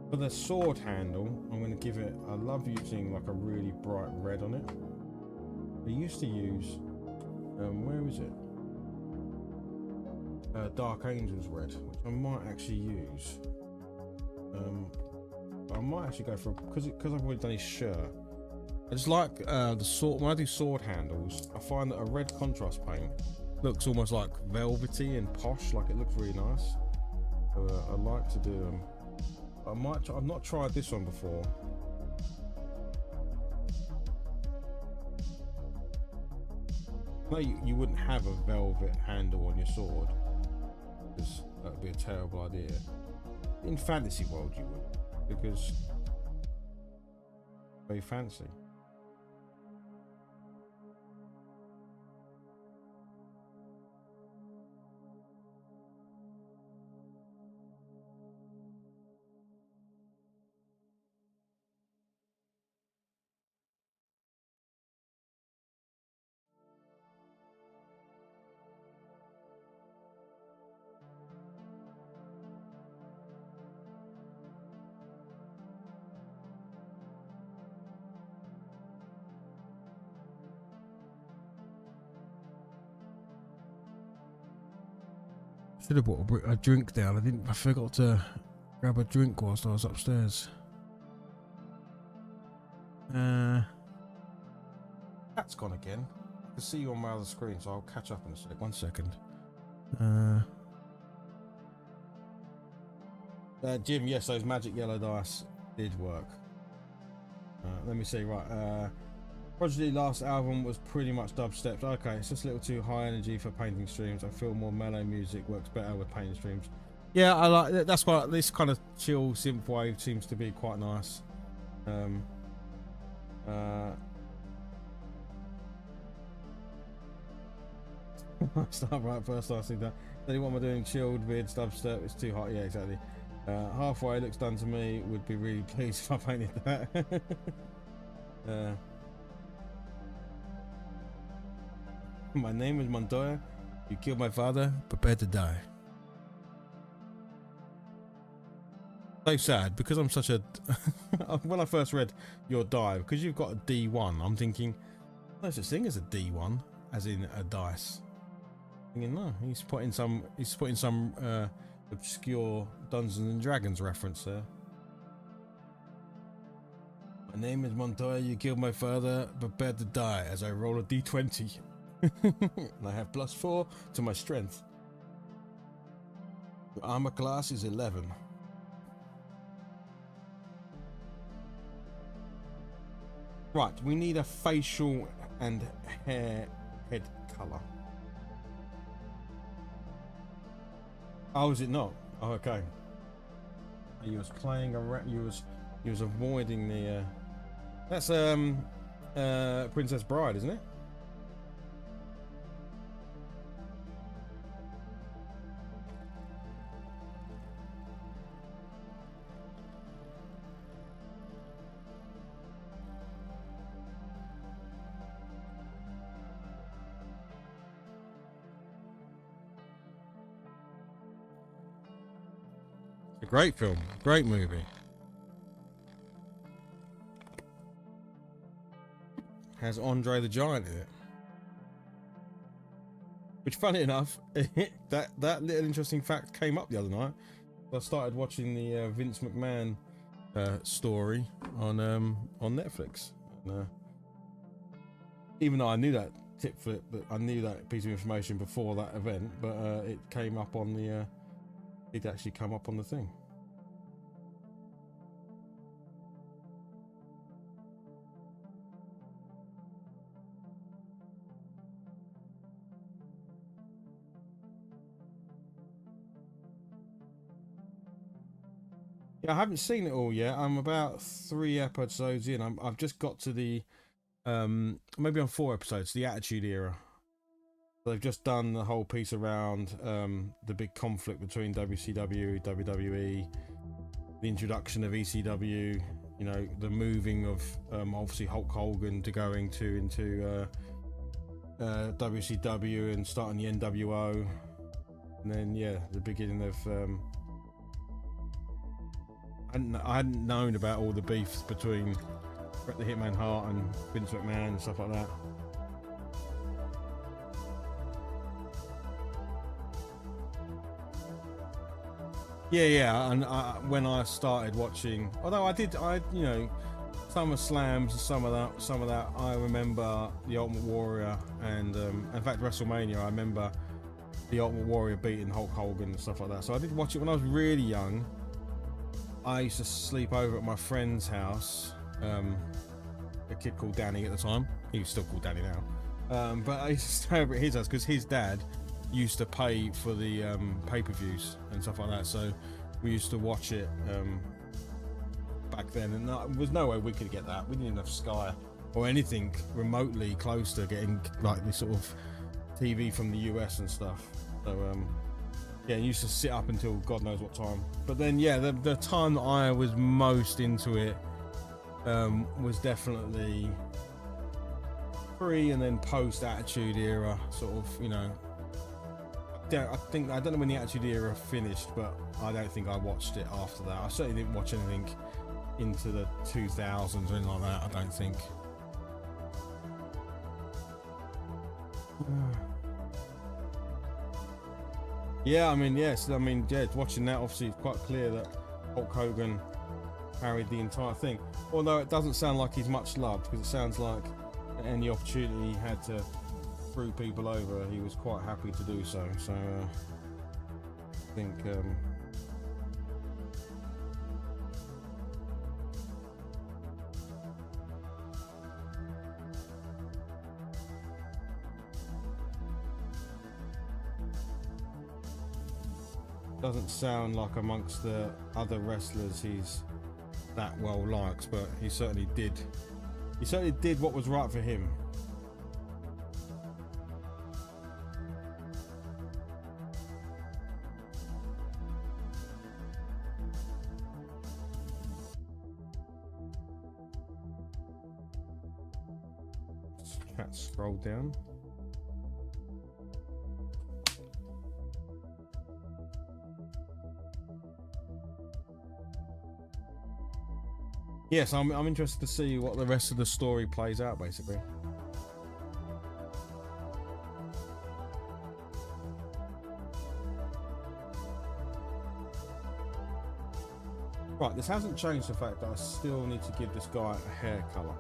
for the sword handle, I'm going to give it, I love using like a really bright red on it. I used to use, where is it? Dark Angel's red, which I might actually use. I might actually go for, because I've already done his shirt. I just like the sword, when I do sword handles, I find that a red contrast paint looks almost like velvety and posh, like it looks really nice. So, I like to do them. I've not tried this one before. No, you wouldn't have a velvet handle on your sword, because that would be a terrible idea. In fantasy world you would, because very fancy. Should have brought a drink down. I forgot to grab a drink whilst I was upstairs. That's gone again. I can see you on my other screen, so I'll catch up in a sec. 1 second. Jim, yes, those magic yellow dice did work. Let me see. Right. Prodigy's last album was pretty much dubstep. Okay, it's just a little too high energy for painting streams. I feel more mellow music works better with painting streams. Yeah, I like that. That's why this kind of chill synth wave seems to be quite nice. Start right first. I see that. Then what am I doing? Chilled vid dubstep. It's too hot. Yeah, exactly. Halfway looks done to me. Would be really pleased if I painted that. My name is Montoya. You killed my father. Prepare to die. So sad because I'm such a. When I first read your die, because you've got a D1, I'm thinking no such thing as a D1, as in a dice. Thinking no, he's putting some obscure Dungeons and Dragons reference there. My name is Montoya. You killed my father. Prepare to die as I roll a D20. And I have +4 to my strength. Your armor class is 11. Right, we need a facial and head color. Oh, is it not? Oh, okay. He was playing around. He was avoiding the. That's Princess Bride, isn't it? A great film, great movie. Has Andre the Giant in it. Which, funny enough, that little interesting fact came up the other night. I started watching the Vince McMahon story on Netflix. And, even though I knew that tip flip, but I knew that piece of information before that event, but it came up on the. It actually come up on the thing. Yeah, I haven't seen it all yet. I'm about 3 episodes in. I've just got to the maybe on 4 episodes, the Attitude Era. They've just done the whole piece around the big conflict between WCW, WWE, the introduction of ECW, you know, the moving of obviously Hulk Hogan to going into WCW and starting the NWO, and then yeah, the beginning of I hadn't known about all the beefs between Bret the Hitman Hart and Vince McMahon and stuff like that. Yeah, and when I started watching, although I you know, some of Slams and some of that, I remember the Ultimate Warrior, and in fact WrestleMania, I remember the Ultimate Warrior beating Hulk Hogan and stuff like that. So I did watch it when I was really young. I used to sleep over at my friend's house, a kid called Danny at the time. He was still called Danny now, but I used to stay over at his house because his dad used to pay for the pay-per-views and stuff like that, so we used to watch it back then, and there was no way we could get that. We didn't even have Sky or anything remotely close to getting like this sort of TV from the US and stuff. So yeah, used to sit up until God knows what time. But then yeah, the time that I was most into it was definitely pre and then post Attitude Era, sort of, you know. I don't know when the Attitude Era finished, but I don't think I watched it after that. I certainly didn't watch anything into the 2000s or anything like that, I don't think. Yeah, I mean, yes, I mean, yeah, watching that, obviously it's quite clear that Hulk Hogan carried the entire thing. Although it doesn't sound like he's much loved, because it sounds like any opportunity he had to threw people over, he was quite happy to do so. So I think doesn't sound like amongst the other wrestlers he's that well liked, but he certainly did what was right for him. Scroll down. Yes, I'm interested to see what the rest of the story plays out, basically. Right, this hasn't changed the fact that I still need to give this guy a hair colour.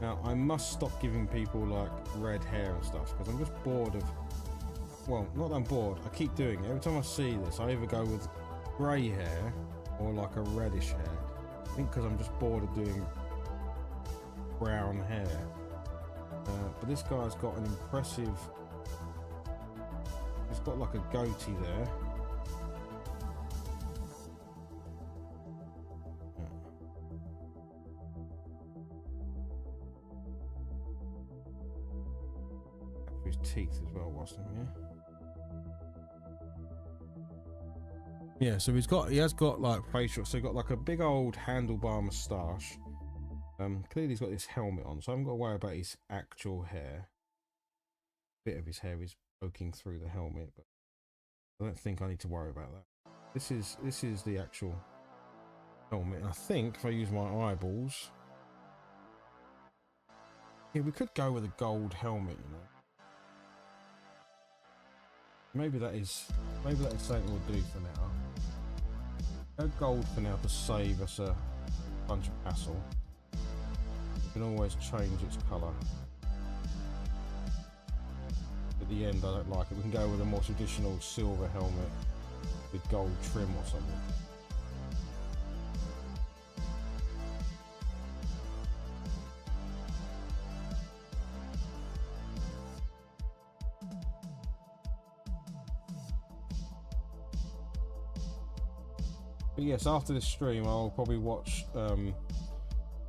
Now, I must stop giving people like red hair and stuff, because I'm just bored of, well, not that I'm bored, I keep doing it. Every time I see this, I either go with grey hair or like a reddish hair. I think because I'm just bored of doing brown hair. But this guy's got an impressive, he's got like a goatee there. His teeth as well, wasn't he? Yeah, so he has got like facial, so he's got like a big old handlebar moustache. Clearly he's got this helmet on, so I haven't got to worry about his actual hair. A bit of his hair is poking through the helmet, but I don't think I need to worry about that. This is the actual helmet. And I think if I use my eyeballs, yeah, we could go with a gold helmet, you know. Maybe that is something we'll do for now. Go gold for now to save us a bunch of hassle. We can always change its colour. At the end, I don't like it. We can go with a more traditional silver helmet with gold trim or something. But yes, after this stream, I'll probably watch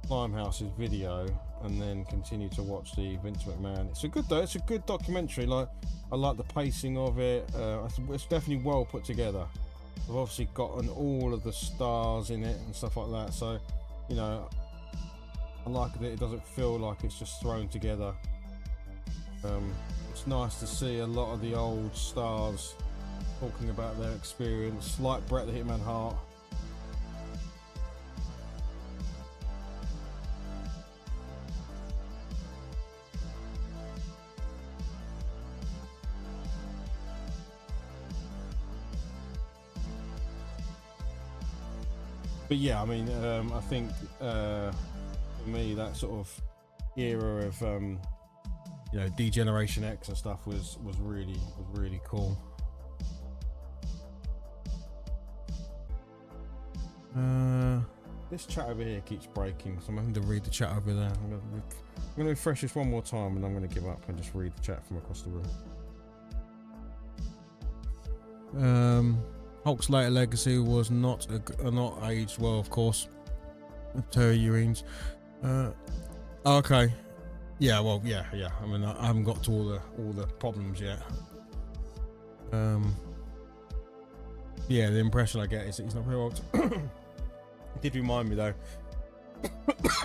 Slimehouse's video and then continue to watch the Vince McMahon. It's a good though. It's a good documentary. Like, I like the pacing of it. It's definitely well put together. I've obviously gotten all of the stars in it and stuff like that. So, you know, I like that it doesn't feel like it's just thrown together. It's nice to see a lot of the old stars talking about their experience, like Bret the Hitman Hart. But yeah, I mean, I think for me that sort of era of you know, D-Generation X and stuff was really cool. This chat over here keeps breaking, so I'm having to read the chat over there. I'm going to refresh this one more time, and I'm going to give up and just read the chat from across the room. Hulk's later legacy was not aged well, of course. Terry Ewings. Okay. Yeah, well, yeah. I mean, I haven't got to all the problems yet. Yeah, the impression I get is that he's not very old. It did remind me though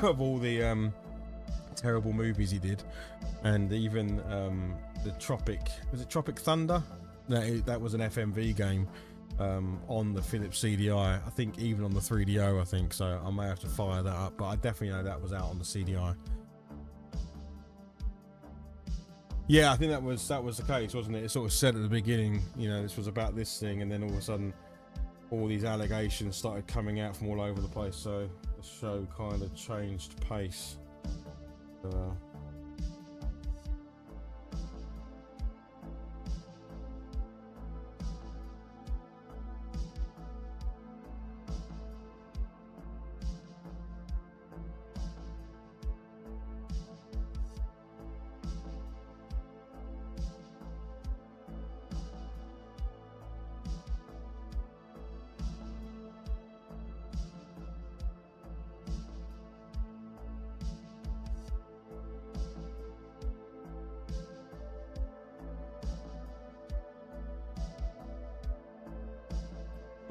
of all the terrible movies he did, and even the Tropic Thunder? That was an FMV game. On the Philips CDI, I think even on the 3DO, I think so. I may have to fire that up, but I definitely know that was out on the CDI. Yeah, I think that was the case, wasn't it? It sort of said at the beginning, you know, this was about this thing, and then all of a sudden, all these allegations started coming out from all over the place. So the show kind of changed pace.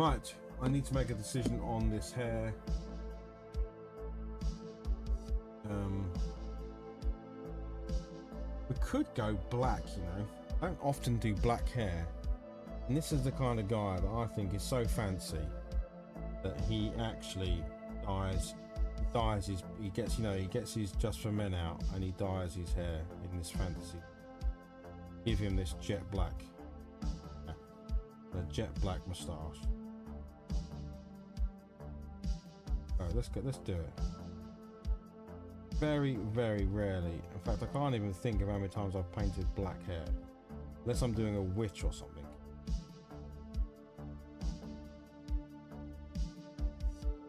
Right, I need to make a decision on this hair. We could go black, you know. I don't often do black hair, and this is the kind of guy that I think is so fancy that he actually he gets his Just for Men out, and he dyes his hair in this fantasy. Give him this jet black, a jet black moustache. Let's do it. Very, very rarely. In fact, I can't even think of how many times I've painted black hair, unless I'm doing a witch or something.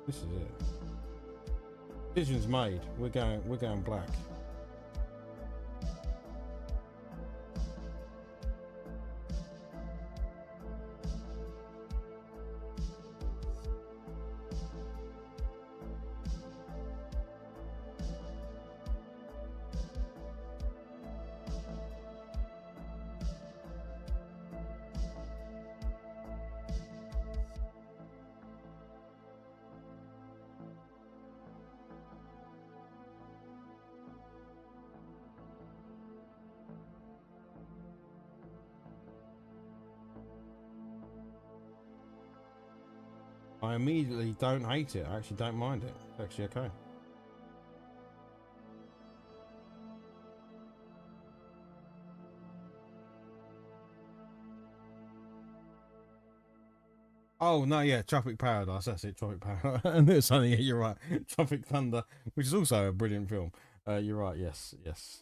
This is it. Decision's made. We're going black. I immediately don't hate it. I actually don't mind it. It's actually okay. Oh no, yeah, Tropic Paradise. That's it, Tropic Paradise. And it's only, yeah, you're right. Tropic Thunder, which is also a brilliant film. You're right. Yes, yes.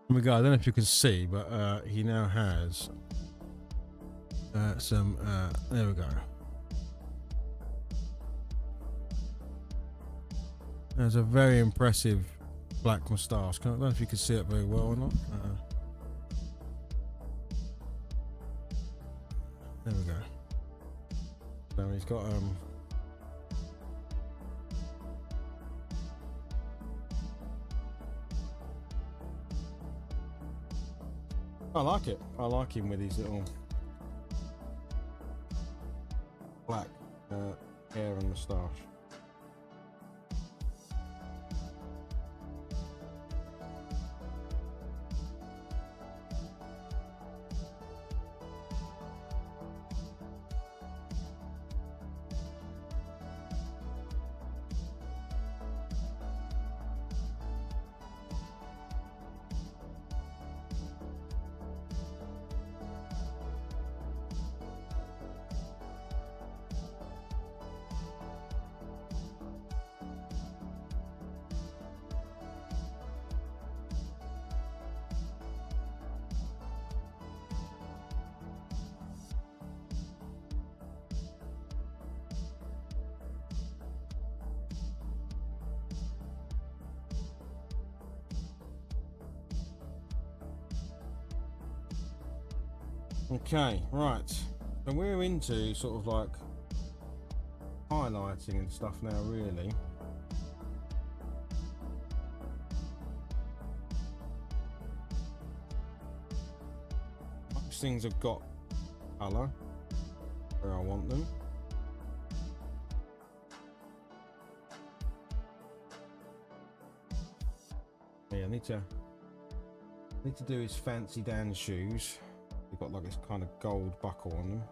We go. I don't know if you can see, but he now has some. There we go. There's a very impressive black moustache. I don't know if you can see it very well or not. There we go. So he's got I like it. I like him with his little black hair and moustache. Okay, right. So we're into sort of like highlighting and stuff now, really. Most things have got colour where I want them. Yeah, I need to do his fancy Dan shoes. They've got like this kind of gold buckle on them.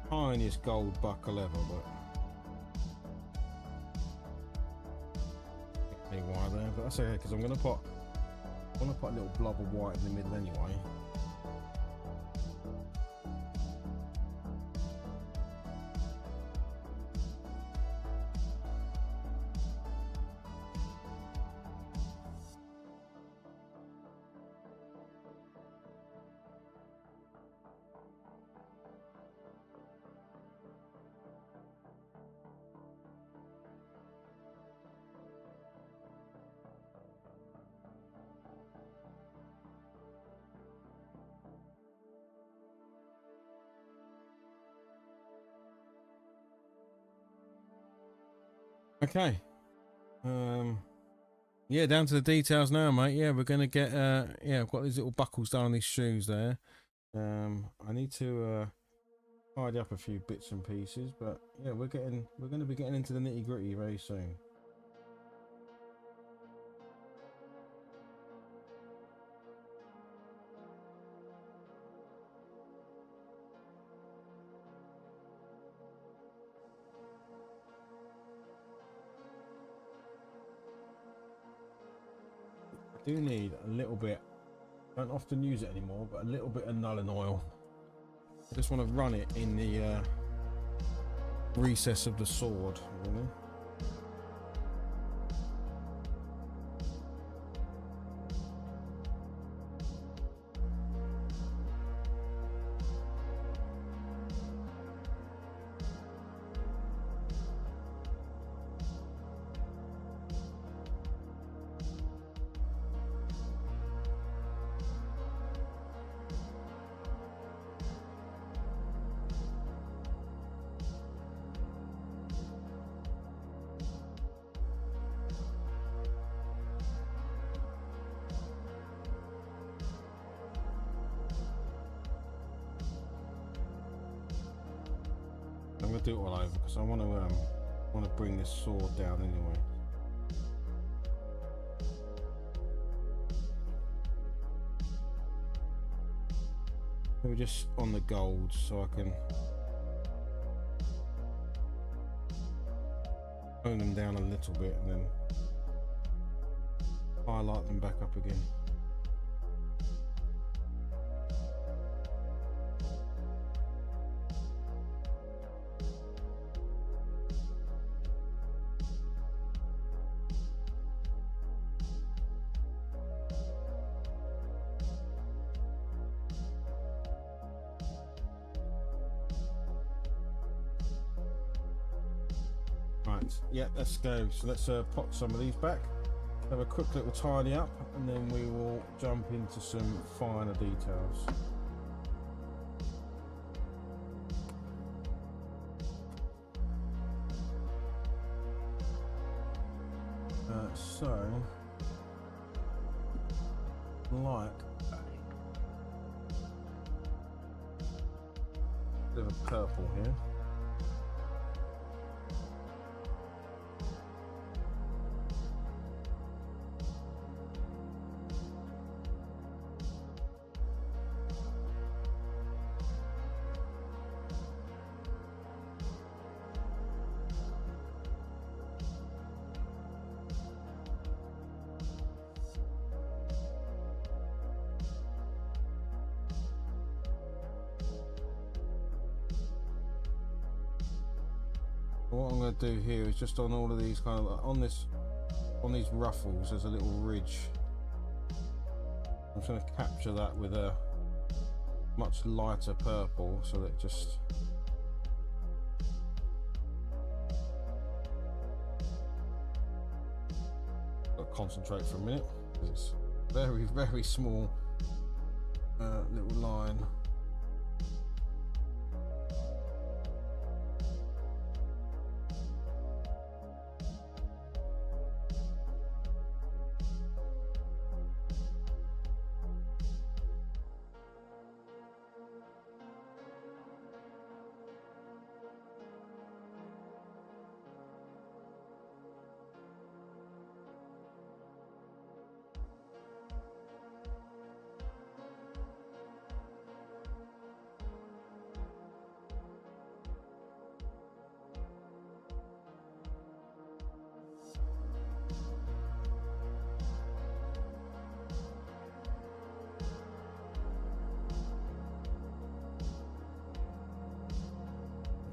Tiniest gold buckle ever, but why there? But that's okay because I'm gonna put a little blob of white in the middle anyway. Okay. Yeah, down to the details now, mate. Yeah, we're gonna get yeah, I've got these little buckles down on these shoes there. I need to tidy up a few bits and pieces, but yeah, we're gonna be getting into the nitty-gritty very soon. I do need a little bit, I don't often use it anymore, but a little bit of Nuln oil. I just want to run it in the recess of the sword, really. going to do it all over because I want to bring this sword down anyway. Maybe just on the gold so I can tone them down a little bit and then highlight them back up again. Right, yeah, let's go. So let's pop some of these back, have a quick little tidy up, and then we will jump into some finer details. So, like a bit of a purple here. What I'm going to do here is just on all of these kind of on these ruffles there's a little ridge. I'm just going to capture that with a much lighter purple so that just got to concentrate for a minute because it's very small little line.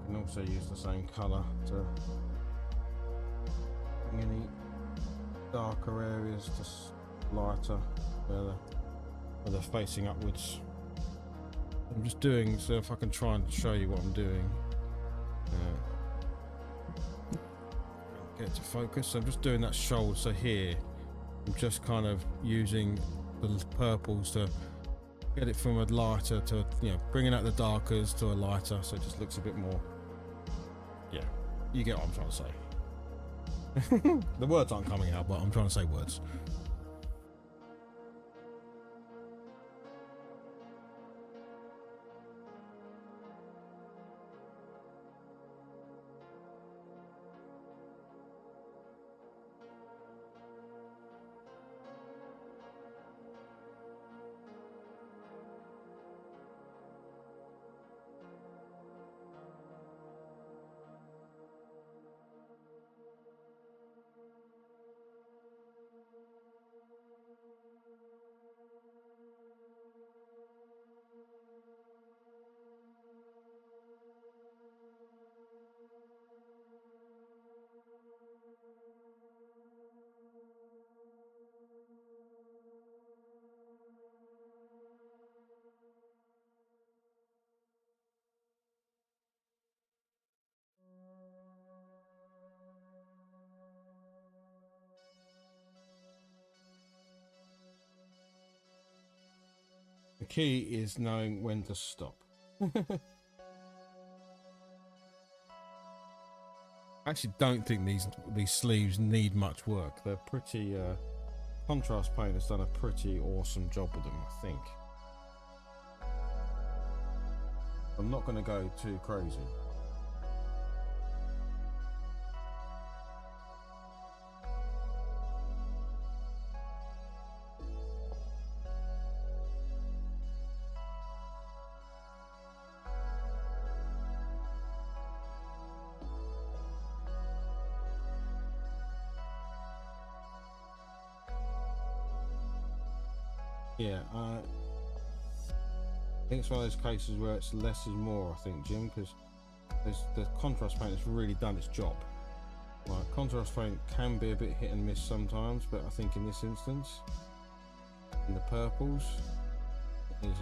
You can also use the same colour to bring any darker areas just lighter where they're facing upwards. I'm just doing so if I can try and show you what I'm doing. Get to focus. So I'm just doing that shoulder. So here, I'm just kind of using the purples to get it from a lighter to, you know, bringing out the darkers to a lighter, so it just looks a bit more. Yeah, you get what I'm trying to say. The words aren't coming out, but I'm trying to say words. The key is knowing when to stop. I actually don't think these sleeves need much work. They're pretty contrast paint has done a pretty awesome job with them, I think. I'm not going to go too crazy. Yeah, I think it's one of those cases where it's less is more, I think, Jim, because the contrast paint has really done its job. Right, contrast paint can be a bit hit and miss sometimes, but I think in this instance, in the purples, is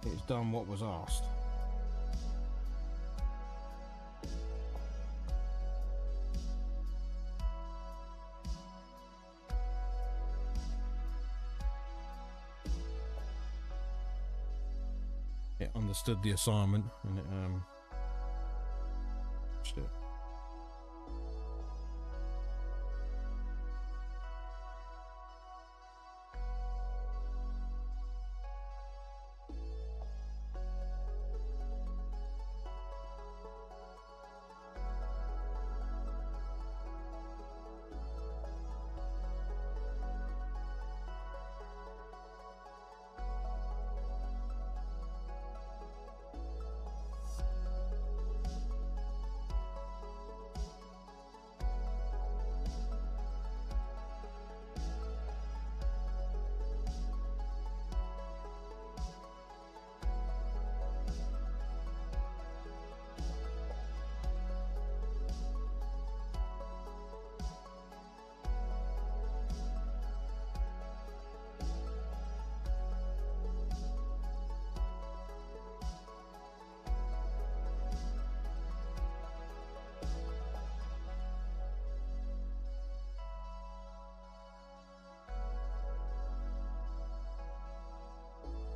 it's done what was asked. It understood the assignment and it pushed it.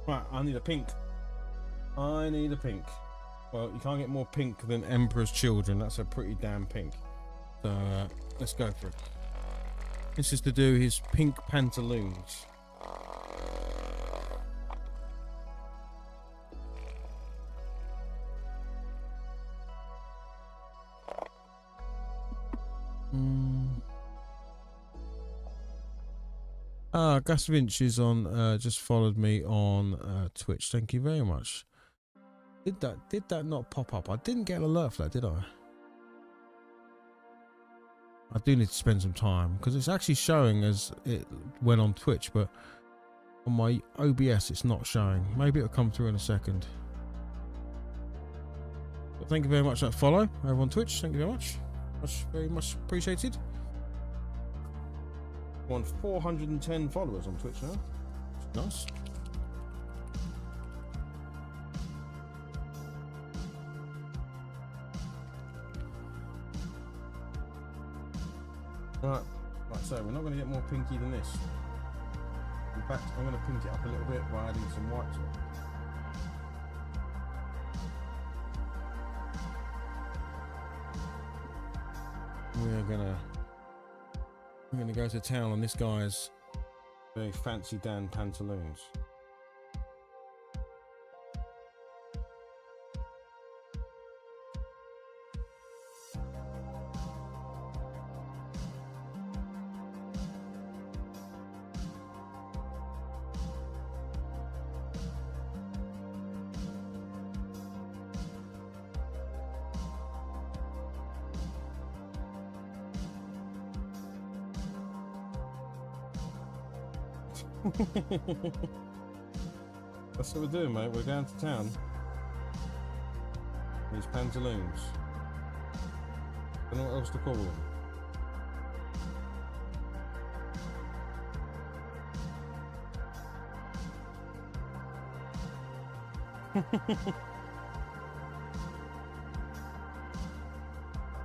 Right, I need a pink. I need a pink. Well, you can't get more pink than Emperor's Children. That's a pretty damn pink. So let's go for it. This is to do his pink pantaloons. Gus Vinch is on. Just followed me on Twitch. Thank you very much. Did that not pop up? I didn't get an alert for that, did I? I do need to spend some time because it's actually showing as it went on Twitch, but on my OBS it's not showing. Maybe it'll come through in a second. But thank you very much for that follow over on Twitch. Thank you very much. Very much appreciated. We're on 410 followers on Twitch now. Nice. Right, so we're not going to get more pinky than this. In fact, I'm going to pink it up a little bit by adding some white to it. We're gonna go to town on this guy's very fancy Dan pantaloons. That's what we're doing, mate. We're going to town. These pantaloons. I don't know what else to call them.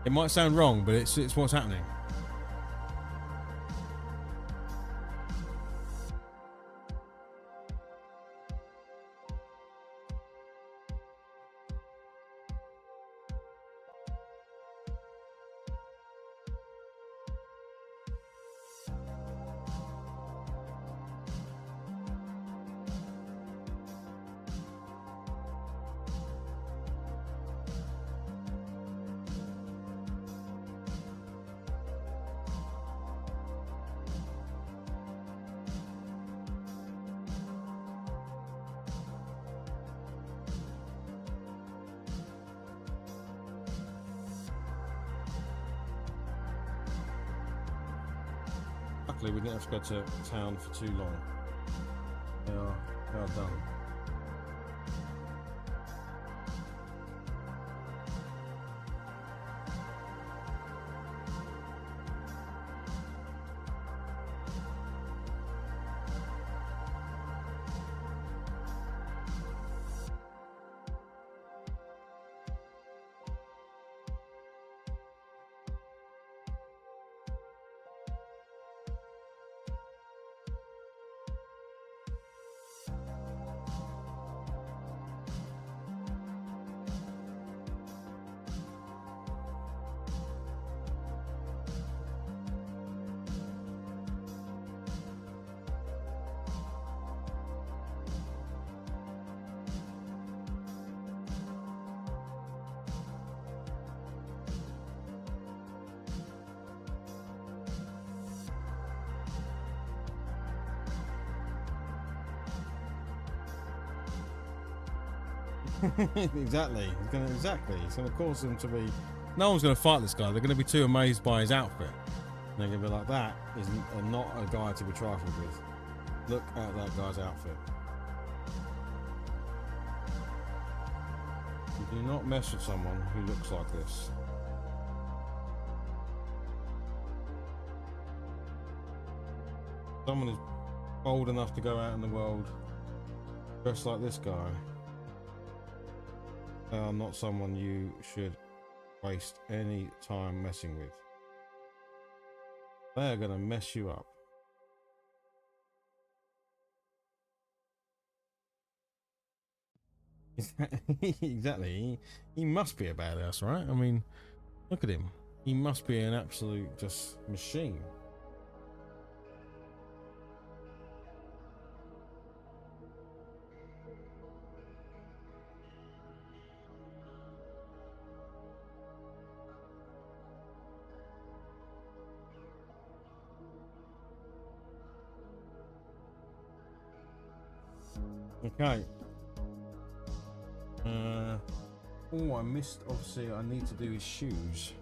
It might sound wrong, but it's what's happening. luckily we didn't have to go to town for too long. They are done. Exactly. It's gonna cause them to be. No one's gonna fight this guy. They're gonna be too amazed by his outfit. And they're gonna be like, "That is not a guy to be trifled with. Look at that guy's outfit." You do not mess with someone who looks like this. Someone is bold enough to go out in the world dressed like this guy. They are not someone you should waste any time messing with. They are going to mess you up. Exactly. He must be a badass, right? I mean, look at him. He must be an absolute just machine. Okay. Oh, I missed. Obviously, I need to do his shoes.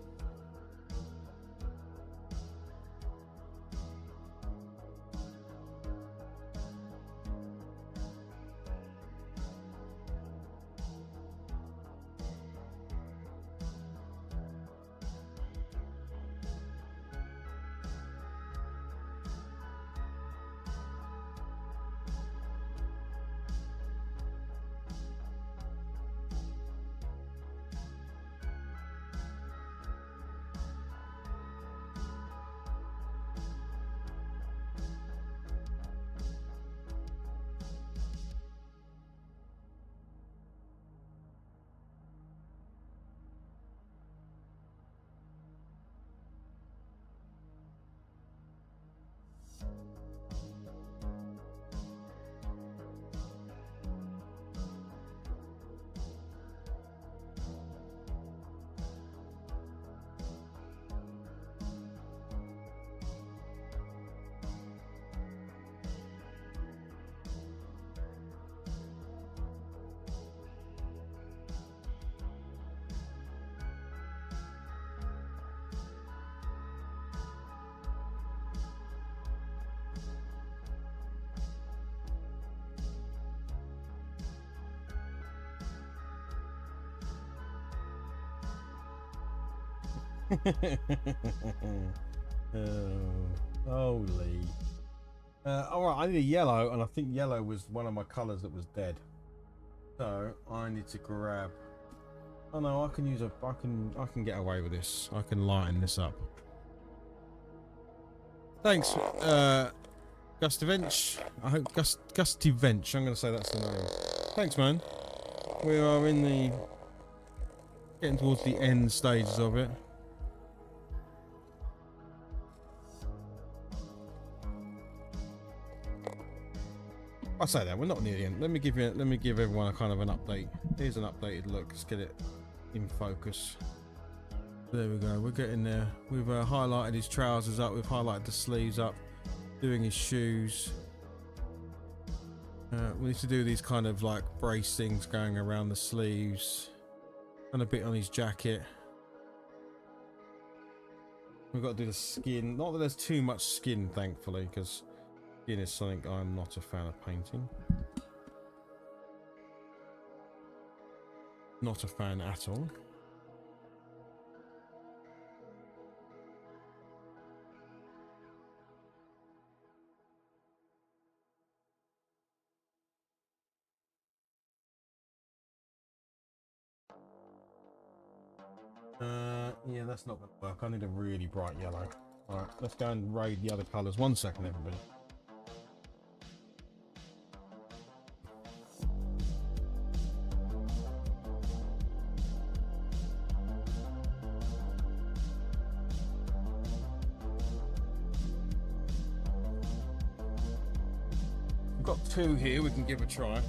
Holy. Alright, I need a yellow, and I think yellow was one of my colours that was dead. So I need to grab. Oh no, I can use a. I can get away with this. I can lighten this up. Thanks, Gustivench. I hope Gustivench. I'm going to say that's the name. Thanks, man. We are in the getting towards the end stages of it. I say that we're not near the end. Let me give everyone a kind of an update. Here's an updated look. Let's get it in focus. There we go. We're getting there. We've highlighted his trousers up. We've highlighted the sleeves up. Doing his shoes. We need to do these kind of like brace things going around the sleeves, and a bit on his jacket. We've got to do the skin. Not that there's too much skin, thankfully, because skin is something I'm not a fan of painting. Not a fan at all. Yeah, that's not going to work. I need a really bright yellow. Alright, let's go and raid the other colours. 1 second, everybody. We've got 2 here we can give a try.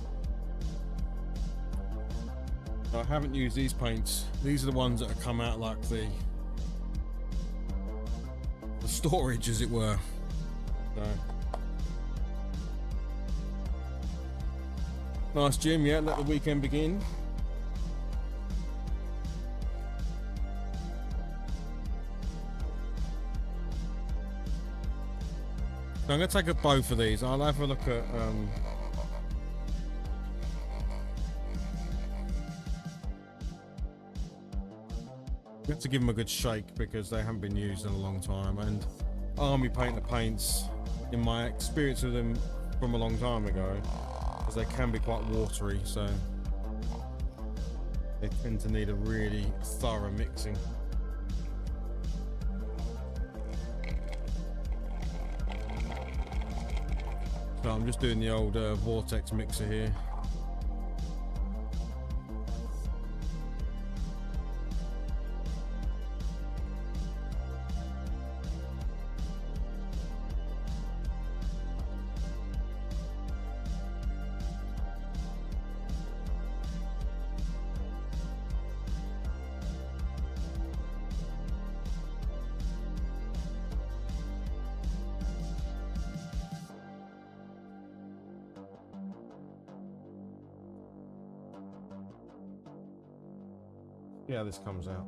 I haven't used these paints. These are the ones that have come out like the storage, as it were. So. Nice, Jim. Yeah, let the weekend begin. So I'm going to take up both of these. I'll have a look at you have to give them a good shake because they haven't been used in a long time, and army painter paints, in my experience with them from a long time ago, because they can be quite watery, so they tend to need a really thorough mixing. So I'm just doing the old vortex mixer here. See how this comes out.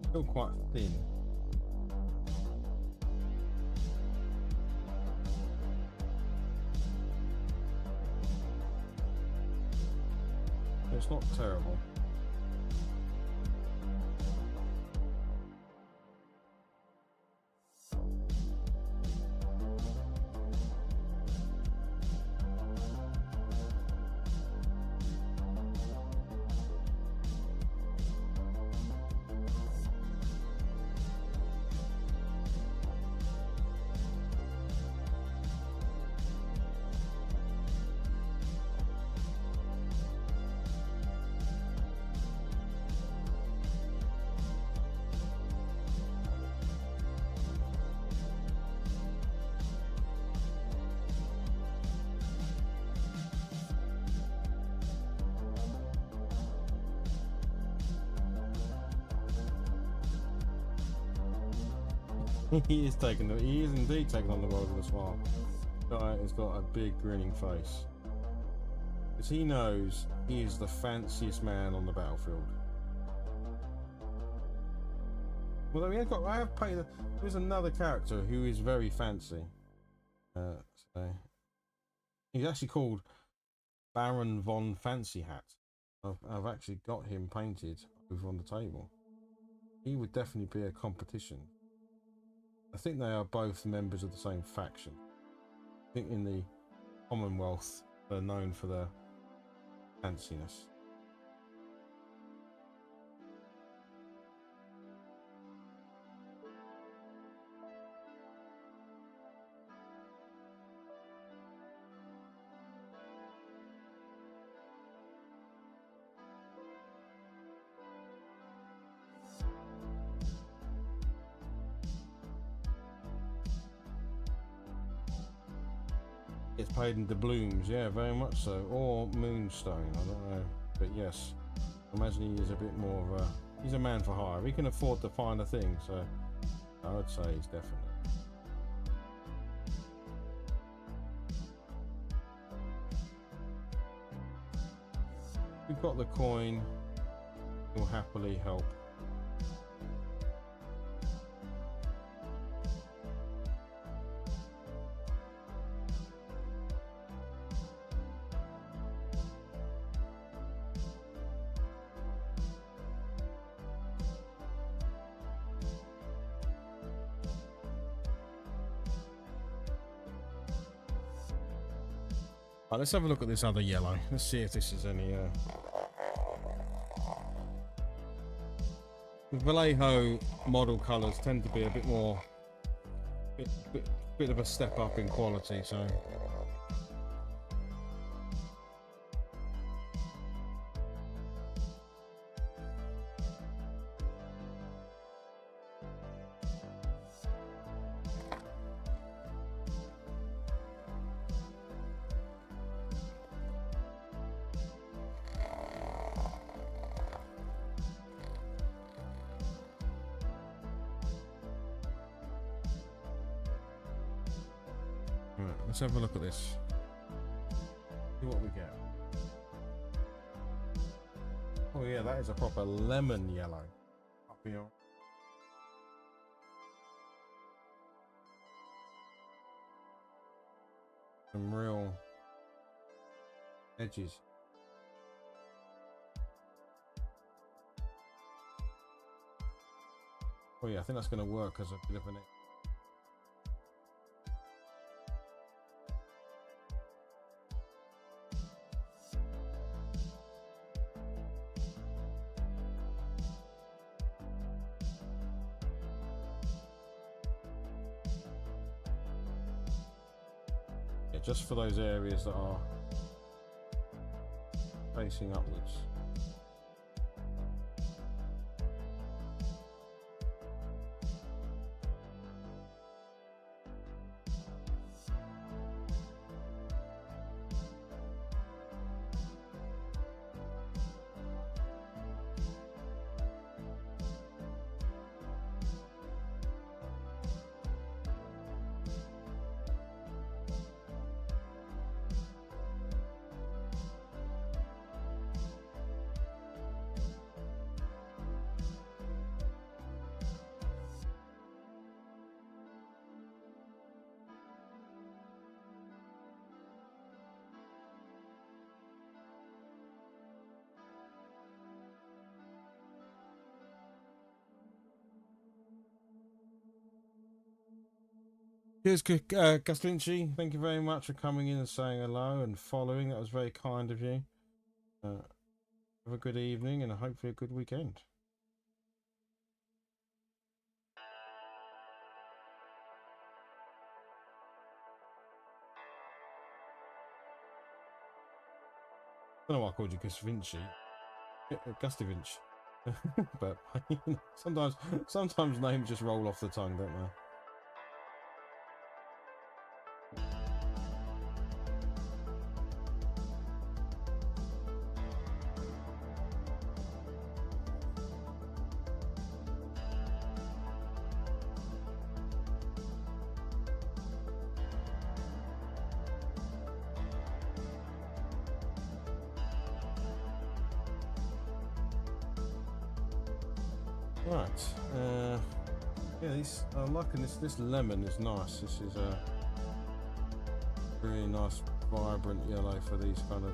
Still quite thin. It's not terrible. He is indeed taking on the world with a smile. Guy has got a big grinning face. Because he knows he is the fanciest man on the battlefield. Well, I have painted. There's another character who is very fancy. So he's actually called Baron von Fancy Hat. I've actually got him painted over on the table. He would definitely be a competition. I think they are both members of the same faction. I think in the Commonwealth they're known for their fanciness. It's paid in doubloons, yeah, very much so. Or Moonstone, I don't know. But yes, I imagine he is a bit more of a... He's a man for hire. He can afford to find a thing, so I would say he's definitely. We've got the coin. He'll happily help. Right, let's have a look at this other yellow. Let's see if this is any. The Vallejo model colours tend to be a bit more, bit of a step up in quality. So. Right, let's have a look at this. See what we get. Oh yeah, that is a proper lemon yellow. Up here. Some real edges. Oh yeah, I think that's going to work as a bit of an. Just for those areas that are facing upwards. Cheers, Gustinci. Thank you very much for coming in and saying hello and following. That was very kind of you. Have a good evening and hopefully a good weekend. I don't know why I called you Gustinci. Gustavich. But you know, sometimes names just roll off the tongue, don't they? Right, yeah, I'm liking this. This lemon is nice. This is a really nice, vibrant yellow for these kind of.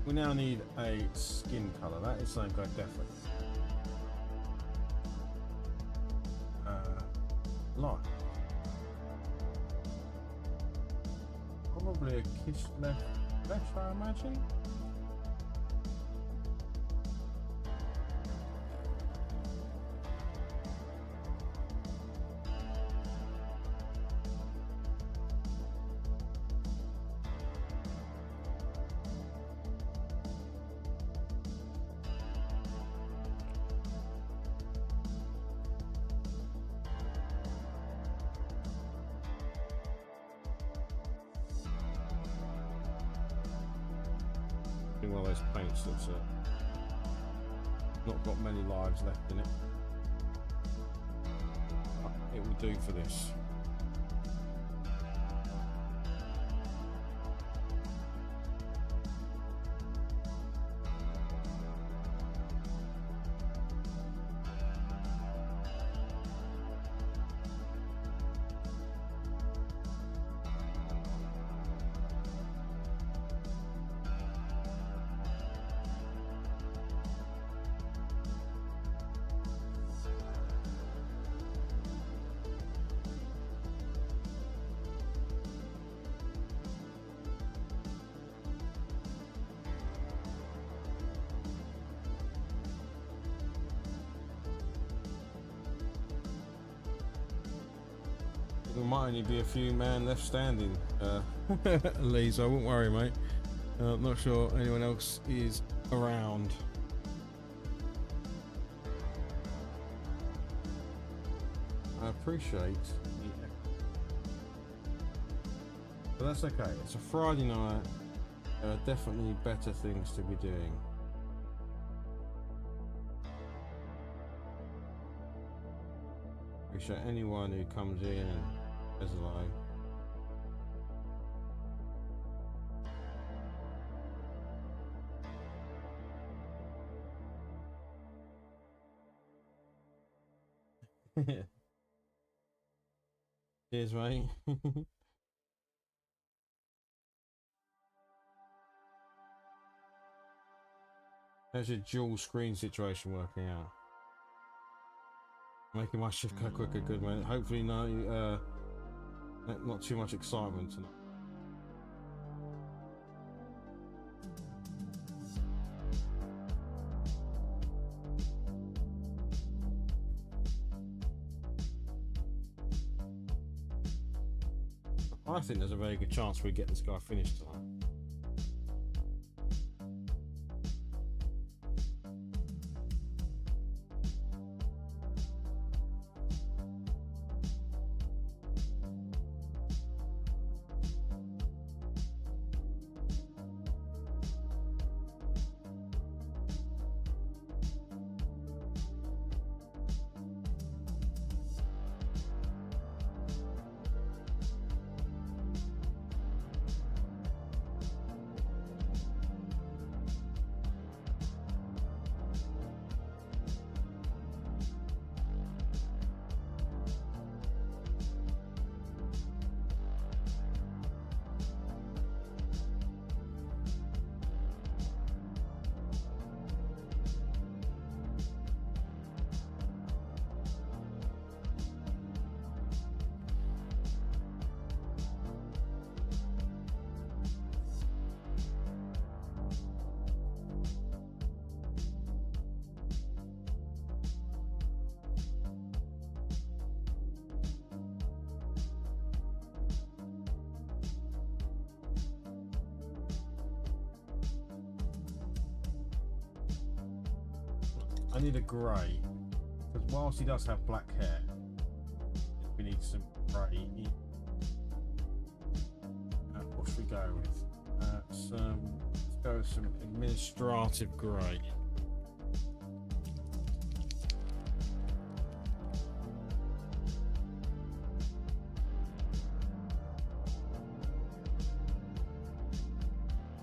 We now need a skin colour. That is something I definitely like. Probably a kiss left, I imagine. One of those paints that's not got many lives left in it. But it will do for this. There might only be a few man left standing, Lee, so I won't worry, mate. I'm not sure anyone else is around. I appreciate but that's okay. It's a Friday night. There are definitely better things to be doing. Appreciate anyone who comes in and says hello. Cheers, mate. How's your dual screen situation working out? Making my shift go quicker, good man. Hopefully no, not too much excitement tonight. I think there's a very good chance we get this guy finished tonight. I need a grey, because whilst he does have black hair, we need some grey. What should we go with? Let's go with some administrative grey.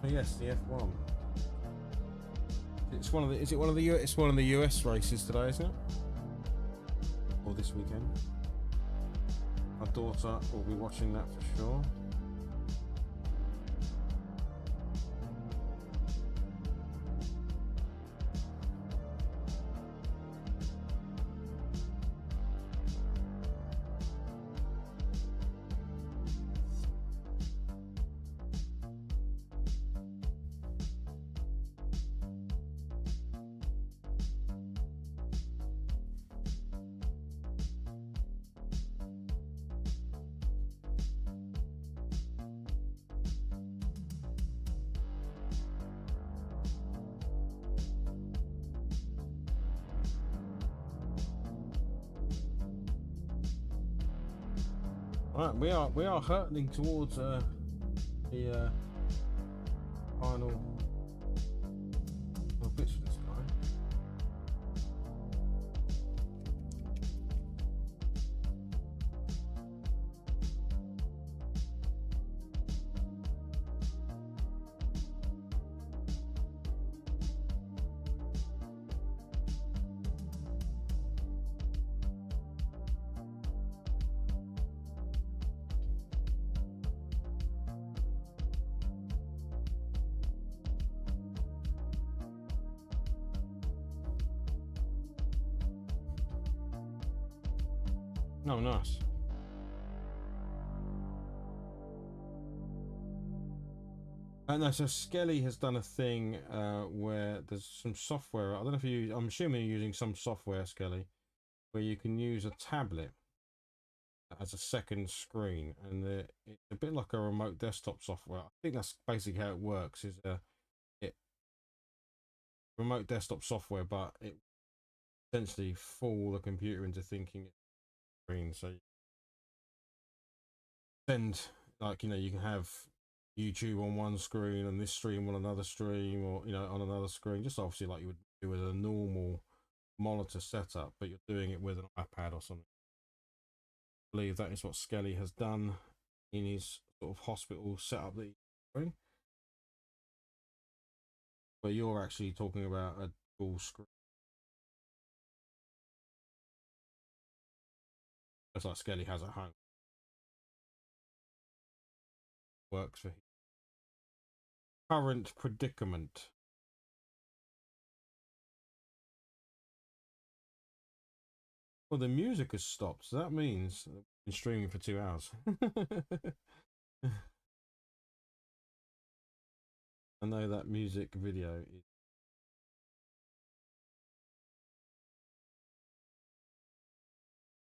Oh yes, the F1. It's one of the. Is it one of the? It's one of the US races today, isn't it? Or this weekend? My daughter will be watching that for sure. Right, we are hurtling towards the final bits of this guy. Oh, nice. And no, so Skelly has done a thing where there's some software. I don't know if you. I'm assuming you're using some software, Skelly, where you can use a tablet as a second screen, and it's a bit like a remote desktop software. I think that's basically how it works. Is it remote desktop software, but it essentially fool the computer into thinking it's a screen. So you send, like, you know, you can have YouTube on one screen and this stream on another stream, or, you know, on another screen, just obviously like you would do with a normal monitor setup, but you're doing it with an iPad or something. I believe that is what Skelly has done in his sort of hospital setup that he's doing. But you're actually talking about a dual screen. Just like Skelly has at home. Works for his current predicament. Well, the music has stopped, so that means we've been streaming for 2 hours. I know that music video is.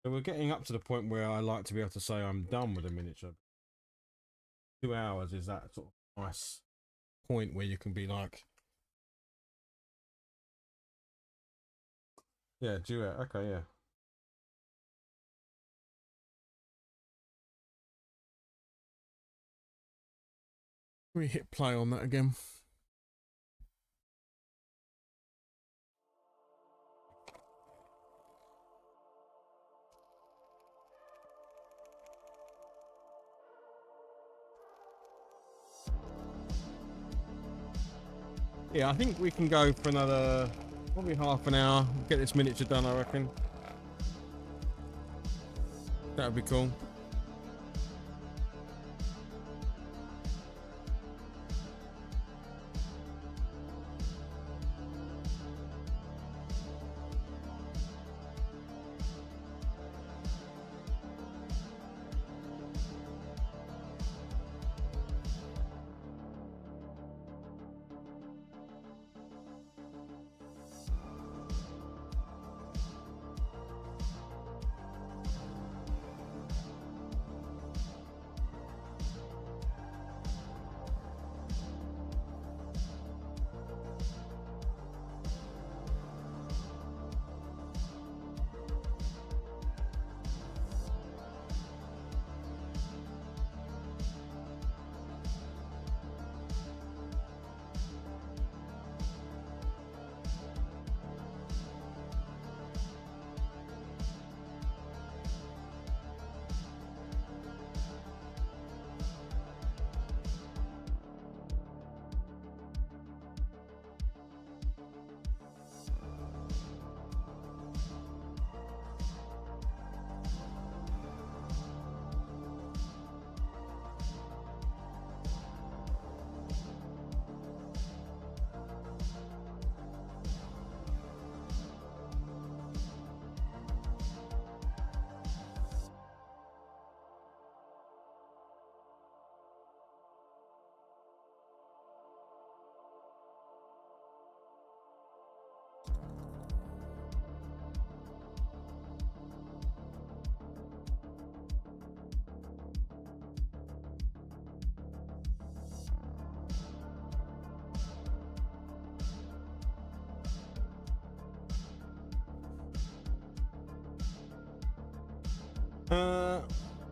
So we're getting up to the point where I like to be able to say I'm done with a miniature. 2 hours is that sort of nice point where you can be like, yeah, duet, okay, yeah. We hit play on that again. Yeah, I think we can go for another probably half an hour. Get this miniature done, I reckon. That would be cool.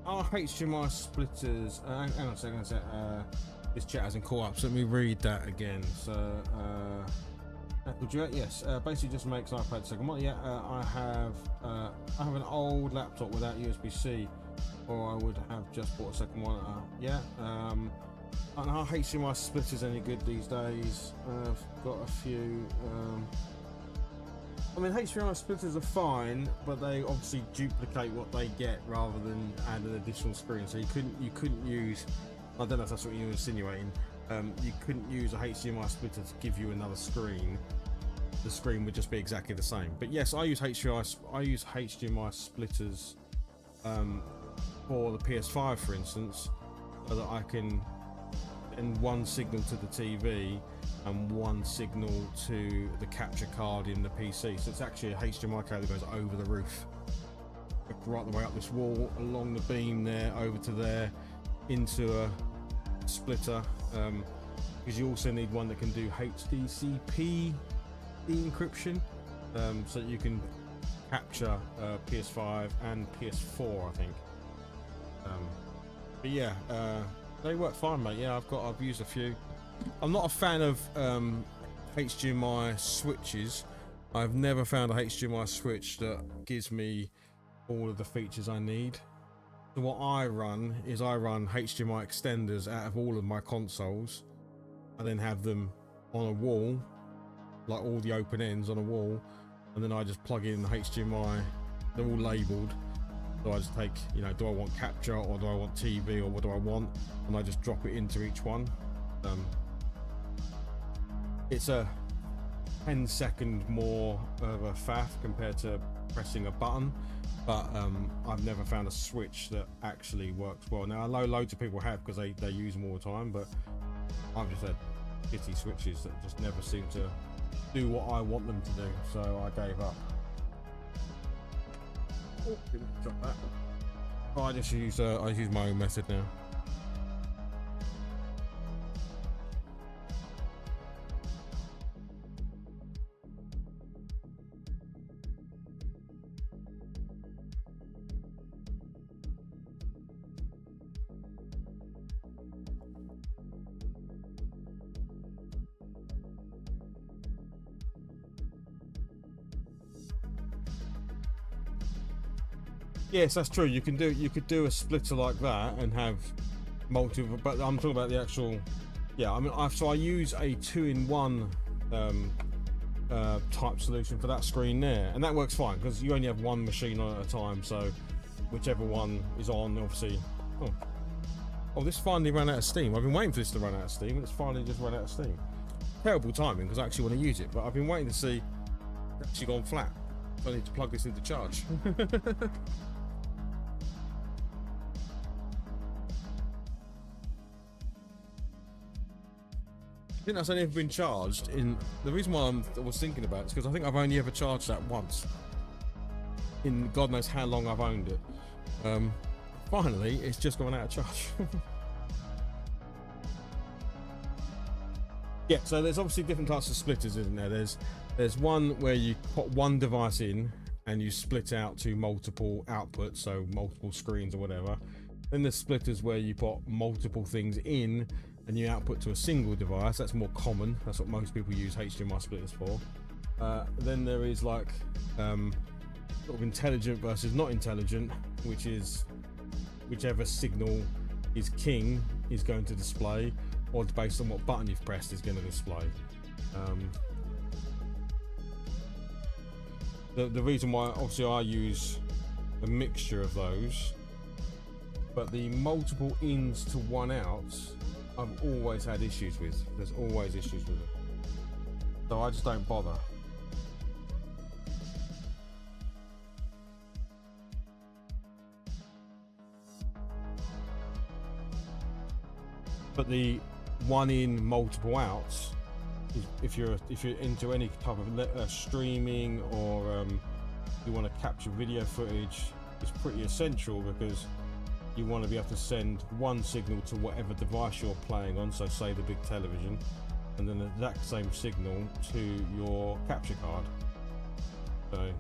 Our HDMI splitters. Hang on a second. This chat hasn't caught up, so let me read that again. So, yes, basically just makes iPad second one. Yeah, I have an old laptop without USB-C, or I would have just bought a second one. Yeah. I don't know how HDMI splitters any good these days. I've got a few. I mean, HDMI splitters are fine, but they obviously duplicate what they get rather than add an additional screen. So you couldn't use. I don't know if that's what you're insinuating. You couldn't use a HDMI splitter to give you another screen. The screen would just be exactly the same. But yes, I use HDMI splitters for the PS5, for instance, so that I can send one signal to the TV and one signal to the capture card in the PC. So it's actually a HDMI cable that goes over the roof, right the way up this wall, along the beam there, over to there, into a splitter, because you also need one that can do HDCP encryption, so that you can capture PS5 and PS4, I think. But yeah, they work fine, mate. Yeah, I've used a few. I'm not a fan of HDMI switches. I've never found a HDMI switch that gives me all of the features I need. So what I run HDMI extenders out of all of my consoles. I then have them on a wall, like all the open ends on a wall, and then I just plug in the HDMI. They're all labeled. So I just take, do I want capture or do I want TV or what do I want? And I just drop it into each one. It's a 10-second more of a faff compared to pressing a button, but I've never found a switch that actually works well. Now I know loads of people have because they use them all the time, but I've just had shitty switches that just never seem to do what I want them to do, so I gave up. Oh, didn't drop that. Oh, I use my own method now. Yes, that's true. You could do a splitter like that and have multiple. But I'm talking about the actual. Yeah, I mean, I use a 2-in-1 type solution for that screen there, and that works fine because you only have one machine on at a time. So whichever one is on, obviously. Oh, this finally ran out of steam. I've been waiting for this to run out of steam, and it's finally just run out of steam. Terrible timing because I actually want to use it, but I've been waiting to see. It's actually gone flat. I need to plug this into charge. I think that's only ever been charged in. The reason why I was thinking about it is because I think I've only ever charged that once in God knows how long I've owned it. Finally, it's just gone out of charge. Yeah, so there's obviously different types of splitters, isn't there? There's one where you put one device in and you split out to multiple outputs, so multiple screens or whatever. Then there's splitters where you put multiple things in and you output to a single device. That's more common. That's what most people use HDMI splitters for. Then there is like sort of intelligent versus not intelligent, which is whichever signal is king is going to display, or based on what button you've pressed is going to display. The reason why obviously I use a mixture of those, but the multiple ins to one outs I've always had issues with. There's always issues with it, so I just don't bother. But the one in multiple outs, if you're into any type of streaming or you want to capture video footage, it's pretty essential because you want to be able to send one signal to whatever device you're playing on, so say the big television, and then the exact same signal to your capture card. So,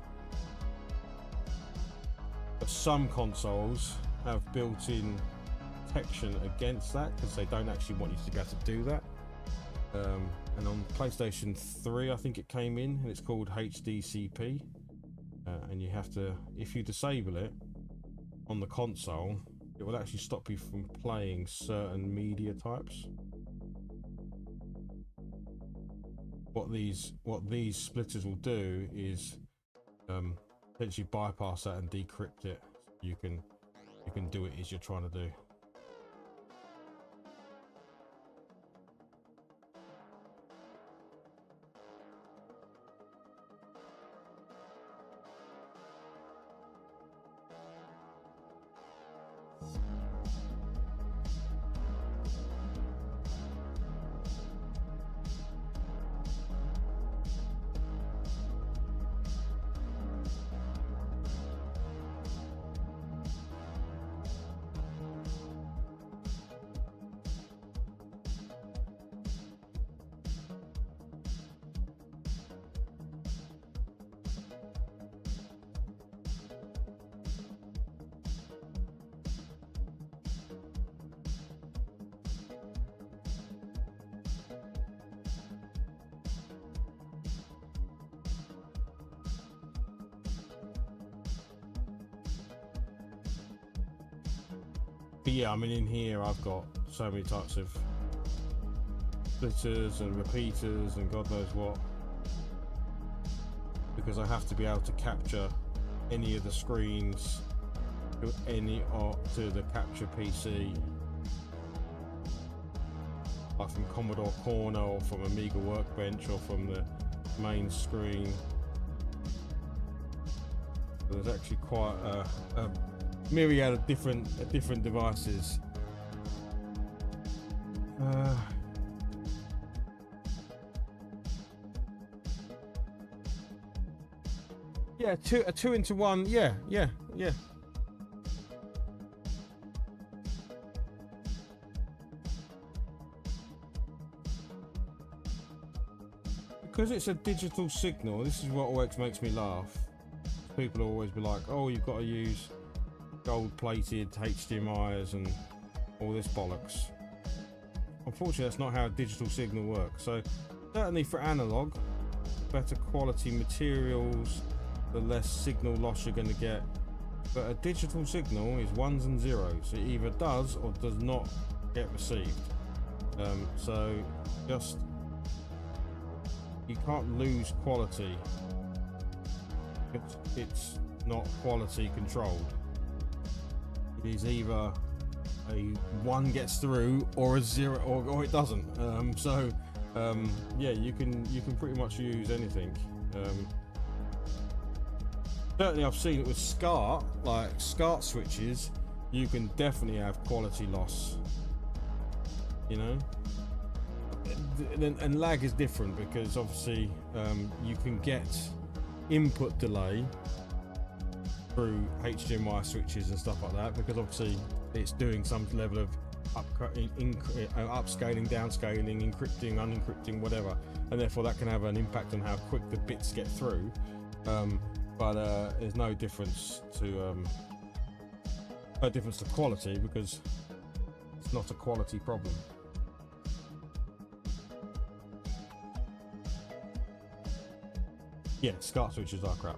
but some consoles have built-in protection against that because they don't actually want you to be able to do that. And on PlayStation 3, I think it came in, and it's called HDCP. And you have to, if you disable it on the console, it will actually stop you from playing certain media types. What these splitters will do is essentially bypass that and decrypt it. You can do it as you're trying to do. But yeah, I mean, in here I've got so many types of splitters and repeaters and God knows what, because I have to be able to capture any of the screens to the capture PC, like from Commodore Corner or from Amiga Workbench or from the main screen. So there's actually quite a myriad of different devices. Yeah, a two into one. Yeah. Because it's a digital signal, this is what always makes me laugh. People always be like, oh, you've got to use gold-plated HDMIs and all this bollocks. Unfortunately, that's not how a digital signal works. So certainly for analog, better quality materials, the less signal loss you're going to get. But a digital signal is ones and zeros. It either does or does not get received. So just, you can't lose quality. It's not quality controlled. It is either a one gets through or a zero or it doesn't. Yeah, you can pretty much use anything. Certainly I've seen it with SCART, like SCART switches, you can definitely have quality loss, you know. And lag is different because obviously you can get input delay through HDMI switches and stuff like that, because obviously it's doing some level of upscaling, downscaling, encrypting, unencrypting, whatever, and therefore that can have an impact on how quick the bits get through. But there's no difference to quality, because it's not a quality problem. Yeah, SCART switches are crap.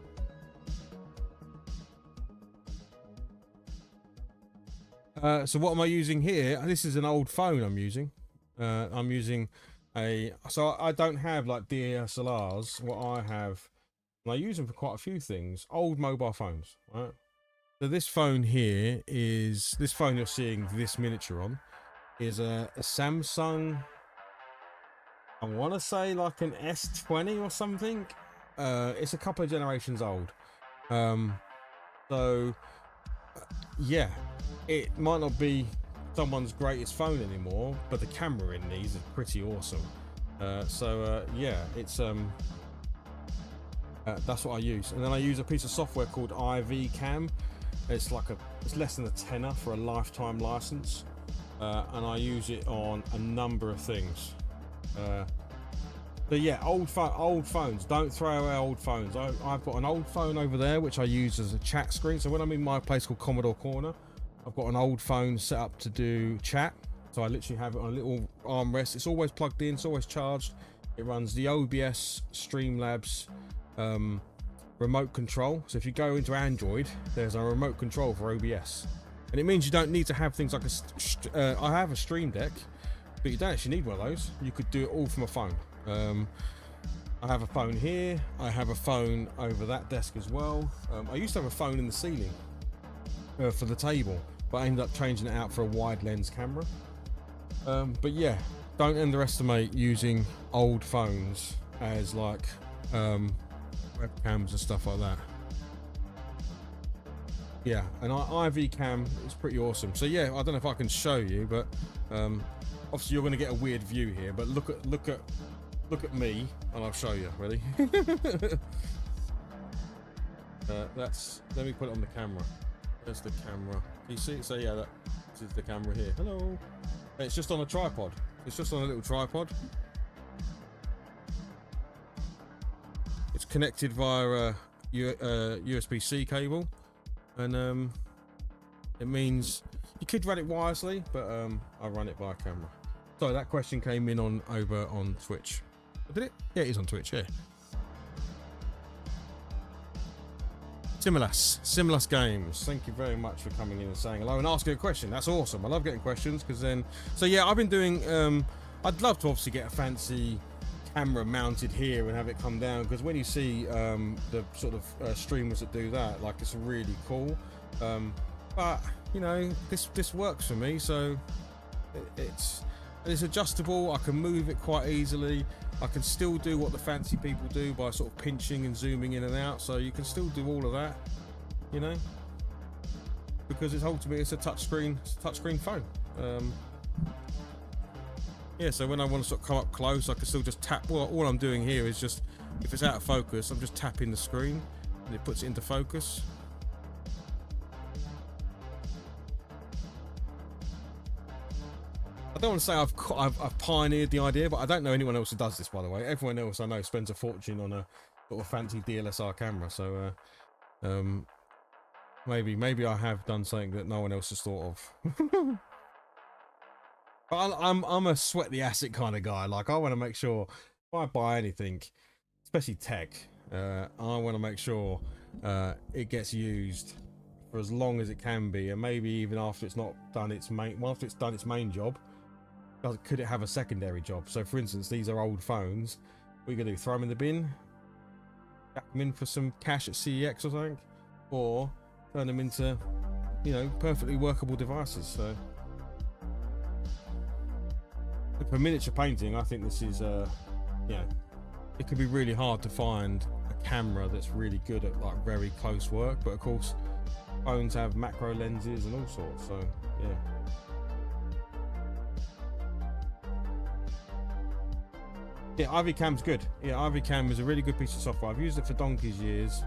So what am I using here? This is an old phone I'm using. I'm using so I don't have like DSLRs. What I have, and I use them for quite a few things. Old mobile phones, right? So this phone here is, this phone you're seeing this miniature on, is a Samsung, I want to say like an S20 or something. It's a couple of generations old. Yeah, it might not be someone's greatest phone anymore, but the camera in these is pretty awesome. Yeah, it's that's what I use. And then I use a piece of software called IV Cam. It's less than a tenner for a lifetime license, and I use it on a number of things. But yeah, old phones, don't throw away old phones. I've got an old phone over there which I use as a chat screen. So when I'm in my place called Commodore Corner, I've got an old phone set up to do chat, so I literally have it on a little armrest. It's always plugged in, it's always charged. It runs the OBS Streamlabs remote control. So if you go into Android, there's a remote control for OBS, and it means you don't need to have things like I have a Stream Deck, but you don't actually need one of those. You could do it all from a phone. I have a phone here, I have a phone over that desk as well. I used to have a phone in the ceiling for the table, but I ended up changing it out for a wide lens camera. But yeah, don't underestimate using old phones as like webcams and stuff like that. Yeah, an IV cam is pretty awesome. So yeah, I don't know if I can show you, but obviously you're going to get a weird view here. But look at me, and I'll show you. Ready? Let me put it on the camera. There's the camera. Can you see it? So yeah, this is the camera here. Hello. And it's just on a tripod. It's just on a little tripod. It's connected via a USB-C cable, and it means you could run it wirelessly, but I run it via camera. So that question came in over on Twitch. Did it? Yeah, it is on Twitch. Yeah. Simulus Games. Thank you very much for coming in and saying hello and asking a question. That's awesome. I love getting questions because then. So yeah, I've been doing. I'd love to obviously get a fancy camera mounted here and have it come down, because when you see the sort of streamers that do that, like, it's really cool. But you know, this works for me, so it's adjustable. I can move it quite easily. I can still do what the fancy people do by sort of pinching and zooming in and out, so you can still do all of that, you know, because it's ultimately it's a touchscreen phone. Yeah, so when I want to sort of come up close, I can still just tap. Well, all I'm doing here is just, if it's out of focus, I'm just tapping the screen and it puts it into focus. I don't want to say I've pioneered the idea, but I don't know anyone else who does this, by the way. Everyone else I know spends a fortune on a sort of fancy DSLR camera, so maybe I have done something that no one else has thought of. But I'm a sweat the asset kind of guy. Like, I want to make sure if I buy anything, especially tech, I want to make sure it gets used for as long as it can be, and maybe even after it's not done its main job. Could it have a secondary job? So, for instance, these are old phones. What are you gonna do? Throw them in the bin? Jack them in for some cash at CEX or something, or turn them into, you know, perfectly workable devices. So. For miniature painting, I think this is, you know, it can be really hard to find a camera that's really good at like very close work. But of course, phones have macro lenses and all sorts. So yeah. Yeah, IV Cam's good. Yeah, IV Cam is a really good piece of software. I've used it for donkey's years.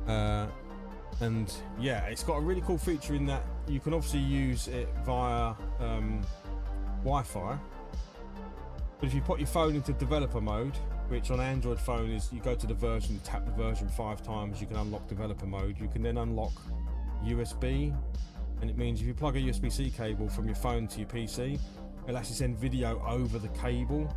And yeah, it's got a really cool feature in that you can obviously use it via Wi-Fi, but if you put your phone into developer mode, which on Android phone is, you go to the version, tap the version 5 times, you can unlock developer mode. You can then unlock USB, and it means if you plug a USB-C cable from your phone to your PC, it'll actually send video over the cable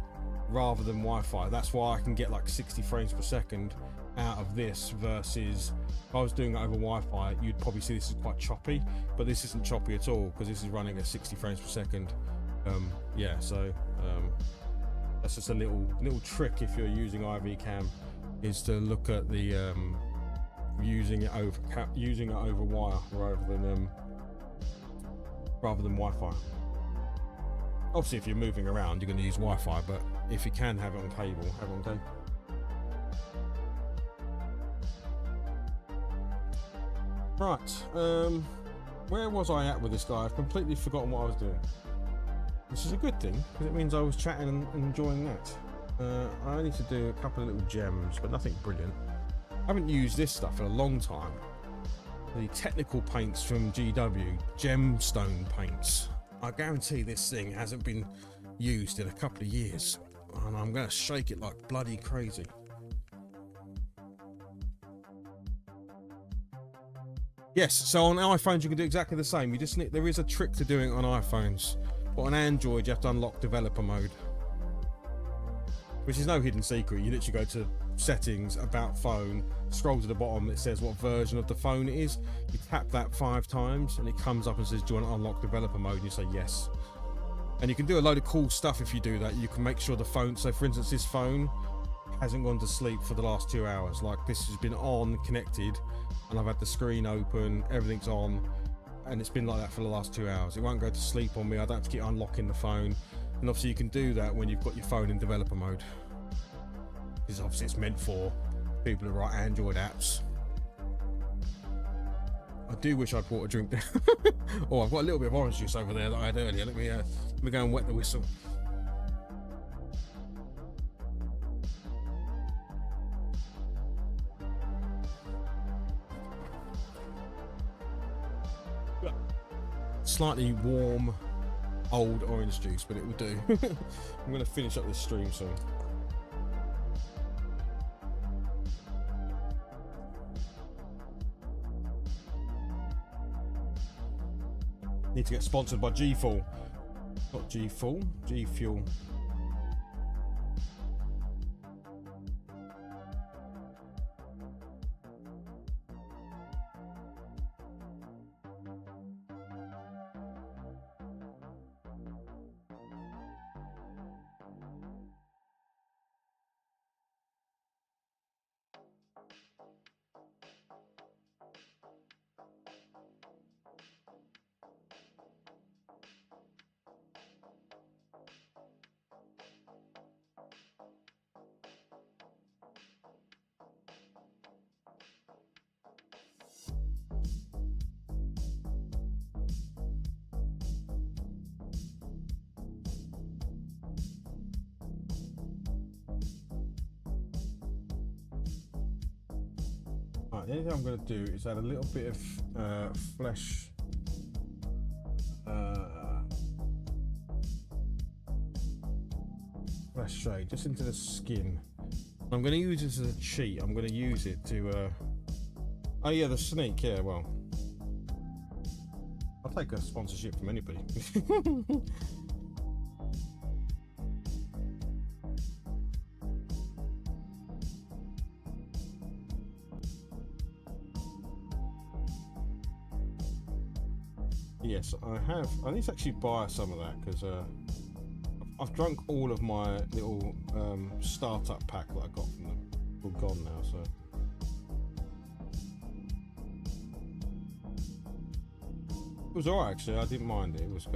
rather than Wi-Fi. That's why I can get like 60 frames per second out of this, versus if I was doing it over Wi-Fi, you'd probably see this is quite choppy, but this isn't choppy at all because this is running at 60 frames per second. Yeah, so that's just a little trick if you're using IV Cam, is to look at the using it over wire rather than Wi-Fi. Obviously, if you're moving around, you're going to use Wi-Fi, but if you can have it on cable, have it on cable. Right, where was I at with this guy? I've completely forgotten what I was doing. Which is a good thing, because it means I was chatting and enjoying that. I need to do a couple of little gems, but nothing brilliant. I haven't used this stuff in a long time. The technical paints from GW, gemstone paints. I guarantee this thing hasn't been used in a couple of years, and I'm going to shake it like bloody crazy. Yes, so on iPhones you can do exactly the same. You just need, there is a trick to doing it on iPhones, but on Android you have to unlock developer mode, which is no hidden secret. You literally go to settings, about phone, scroll to the bottom, it says what version of the phone it is. You tap that 5 times and it comes up and says, do you want to unlock developer mode? And you say yes. And you can do a load of cool stuff if you do that. You can make sure the phone, so for instance this phone hasn't gone to sleep for the last 2 hours. Like, this has been on, connected, and I've had the screen open, everything's on, and it's been like that for the last 2 hours. It won't go to sleep on me. I don't have to keep unlocking the phone. And obviously you can do that when you've got your phone in developer mode, because obviously it's meant for people who write Android apps. I do wish I'd brought a drink. Oh, I've got a little bit of orange juice over there that I had earlier. Let me go and wet the whistle. Slightly warm old orange juice, but it will do. I'm going to finish up this stream soon. Need to get sponsored by G Fuel. Not G Fuel, G Fuel. The only thing I'm going to do is add a little bit of flesh shade just into the skin. I'm going to use this as a cheat. I'm going to use it to oh yeah, the sneak, yeah, well, I'll take a sponsorship from anybody. Yes, I have. I need to actually buy some of that because I've drunk all of my little startup pack that I got from them. It's all gone now, so. It was alright actually. I didn't mind it. It was.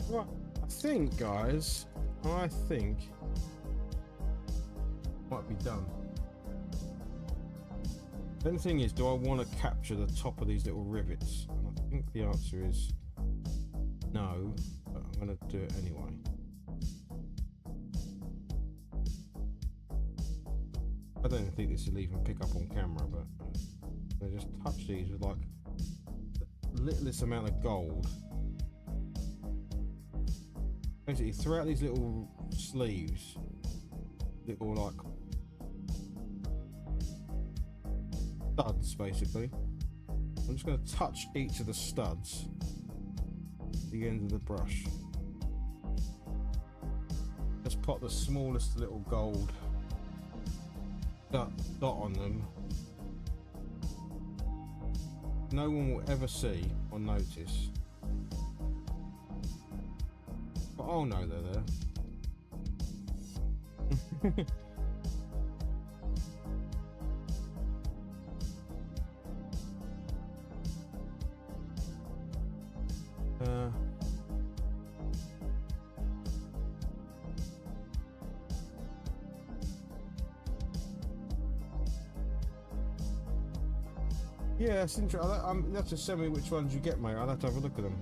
Well, I think, guys, I think might be done. Then the thing is, do I want to capture the top of these little rivets? And I think the answer is no, but I'm going to do it anyway. I don't think this will even pick up on camera, but I just touch these with like the littlest amount of gold. Basically, throughout these little sleeves, little like studs, basically. I'm just going to touch each of the studs at the end of the brush. Just put the smallest little gold dot on them. No one will ever see or notice. But I'll know they're there. Yeah, it's interesting. You have to send me which ones you get, mate. I'll have to have a look at them.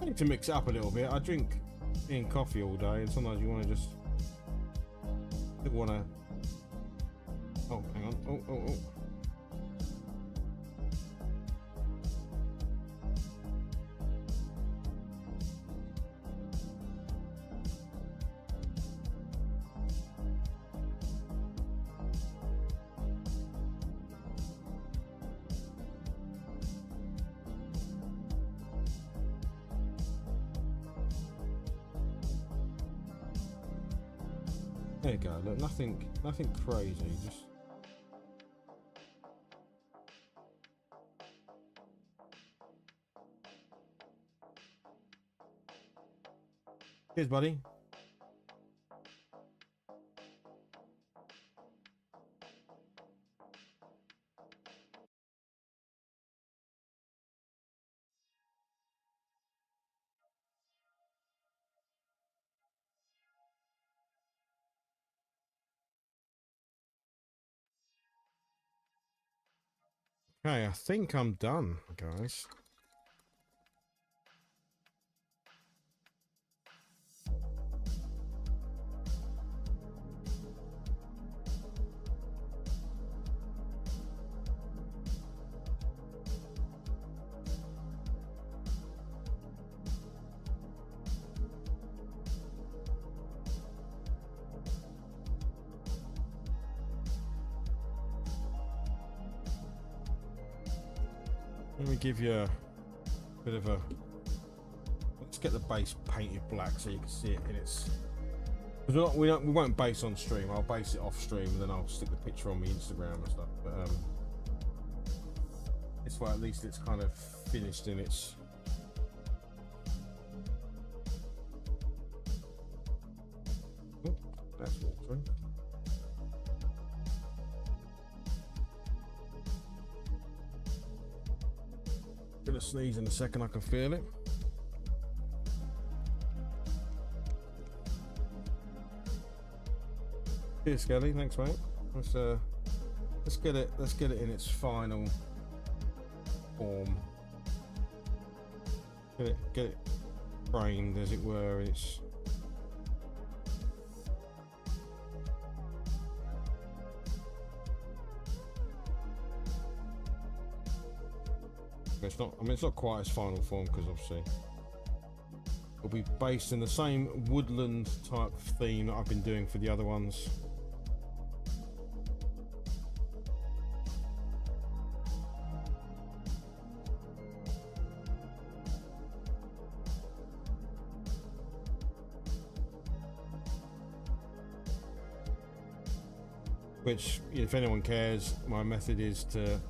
I need to mix it up a little bit. I drink tea and coffee all day, and sometimes you want to just want to. Oh, hang on. Oh. There you go. Look, nothing crazy. Just cheers, buddy. Okay, I think I'm done, guys. Let me give you a bit of a. Let's get the base painted black so you can see it in its. Because we won't base on stream. I'll base it off stream and then I'll stick the picture on my Instagram and stuff. But this way at least it's kind of finished in its. Oh, that's watering. Gonna sneeze in a second, I can feel it. Cheers, Skelly. Thanks, mate. Let's get it in its final form. Get it framed, as it were. It's not. I mean, it's not quite as final form because obviously it'll be based in the same woodland type theme that I've been doing for the other ones. Which, if anyone cares, my method is to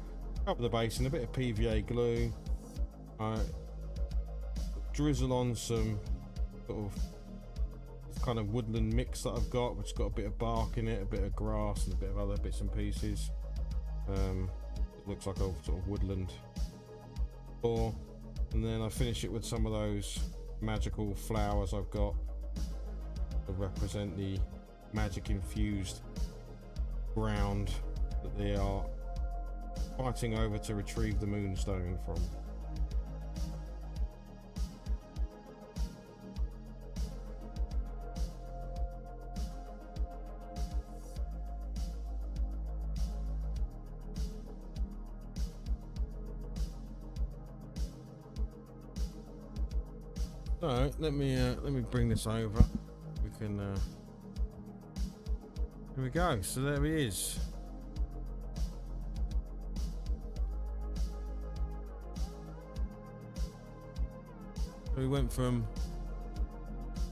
cover the base in a bit of PVA glue. I drizzle on some sort of kind of woodland mix that I've got, which has got a bit of bark in it, a bit of grass, and a bit of other bits and pieces. It looks like a sort of woodland floor, and then I finish it with some of those magical flowers I've got to represent the magic infused ground that they are fighting over to retrieve the Moonstone from. So let me bring this over. We can. Here we go. So there he is. We went from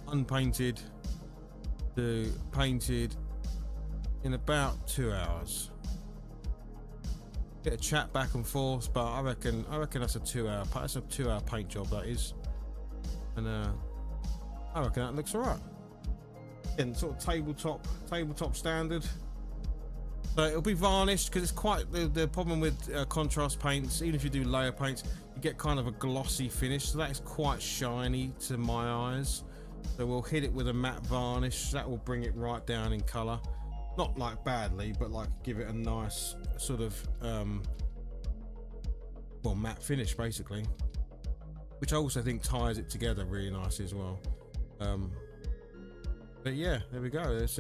unpainted to painted in about 2 hours. Get a chat back and forth, but I reckon that's a 2 hour. That's a 2 hour paint job, that is. And I reckon that looks alright. And sort of tabletop standard. So it'll be varnished because it's quite the problem with contrast paints. Even if you do layer paints, you get kind of a glossy finish. So that is quite shiny to my eyes. So we'll hit it with a matte varnish. That will bring it right down in color. Not like badly, but like give it a nice sort of well, matte finish basically, which I also think ties it together really nicely as well. But yeah, there we go. There's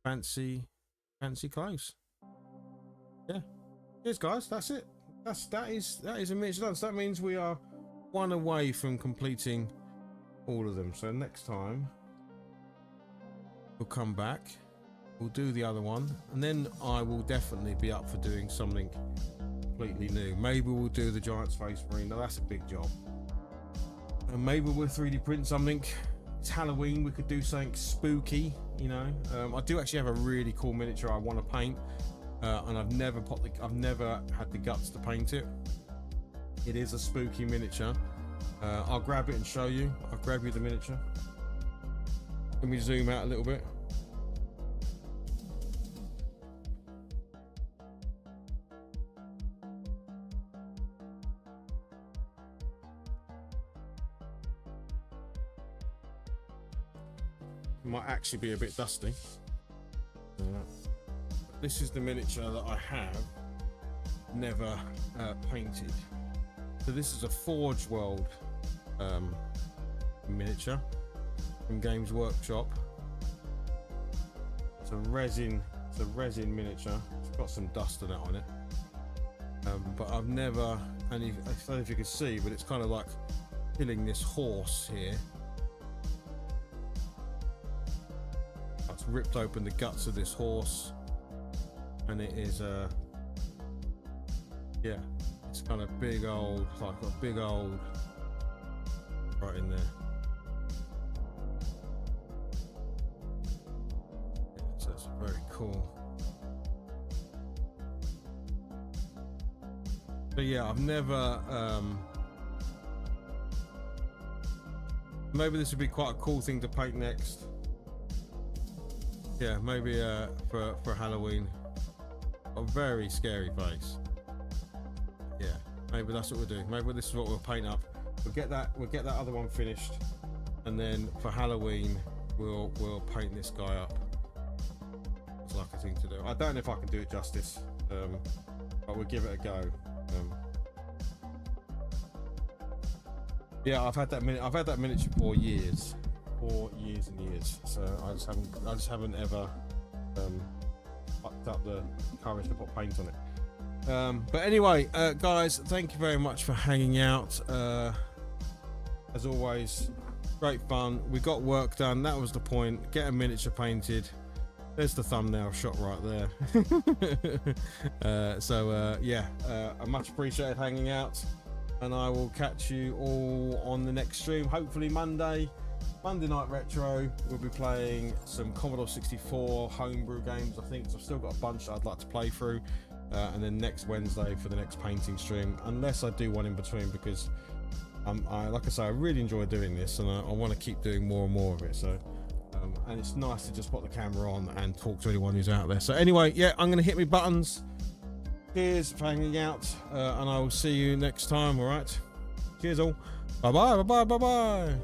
fancy clothes. Yeah, cheers guys, that's it. That is a miniature done. So that means we are one away from completing all of them. So next time we'll come back, we'll do the other one, and then I will definitely be up for doing something completely new. Maybe we'll do the giant space marine. Now that's a big job. And maybe we'll 3D print something. It's Halloween, we could do something spooky, you know. I do actually have a really cool miniature I want to paint, and I've never had the guts to paint it. It is a spooky miniature. I'll grab it and show you. I'll grab you the miniature. Let me zoom out a little bit. It might actually be a bit dusty. This is the miniature that I have never painted. So this is a Forge World miniature from Games Workshop. It's a resin miniature. It's got some dust and that on it. But I've never, and I don't know if you can see, but it's kind of like killing this horse here. I've ripped open the guts of this horse, and it is yeah, it's kind of big old, like a big old right in there. Yeah, so it's very cool. But yeah, I've never maybe this would be quite a cool thing to paint next. Yeah, maybe for Halloween. A very scary face. Yeah, maybe that's what we'll do. Maybe this is what we'll paint up. We'll get that other one finished, and then for Halloween we'll paint this guy up. It's like a thing to do. I don't know if I can do it justice, but we'll give it a go. Yeah, I've had that miniature for years and years. So I just haven't ever fucked up the courage to put paint on it. But anyway, guys, thank you very much for hanging out. As always, great fun. We got work done. That was the point. Get a miniature painted. There's the thumbnail shot right there. Yeah, I much appreciated hanging out, and I will catch you all on the next stream. Hopefully Monday Night Retro. We'll be playing some Commodore 64 homebrew games, I think. So I've still got a bunch I'd like to play through, and then next Wednesday for the next painting stream, unless I do one in between, because like I say, I really enjoy doing this, and I want to keep doing more and more of it. So and it's nice to just put the camera on and talk to anyone who's out there. So anyway, yeah, I'm gonna hit my buttons. Cheers for hanging out, and I will see you next time. All right, cheers all. Bye bye.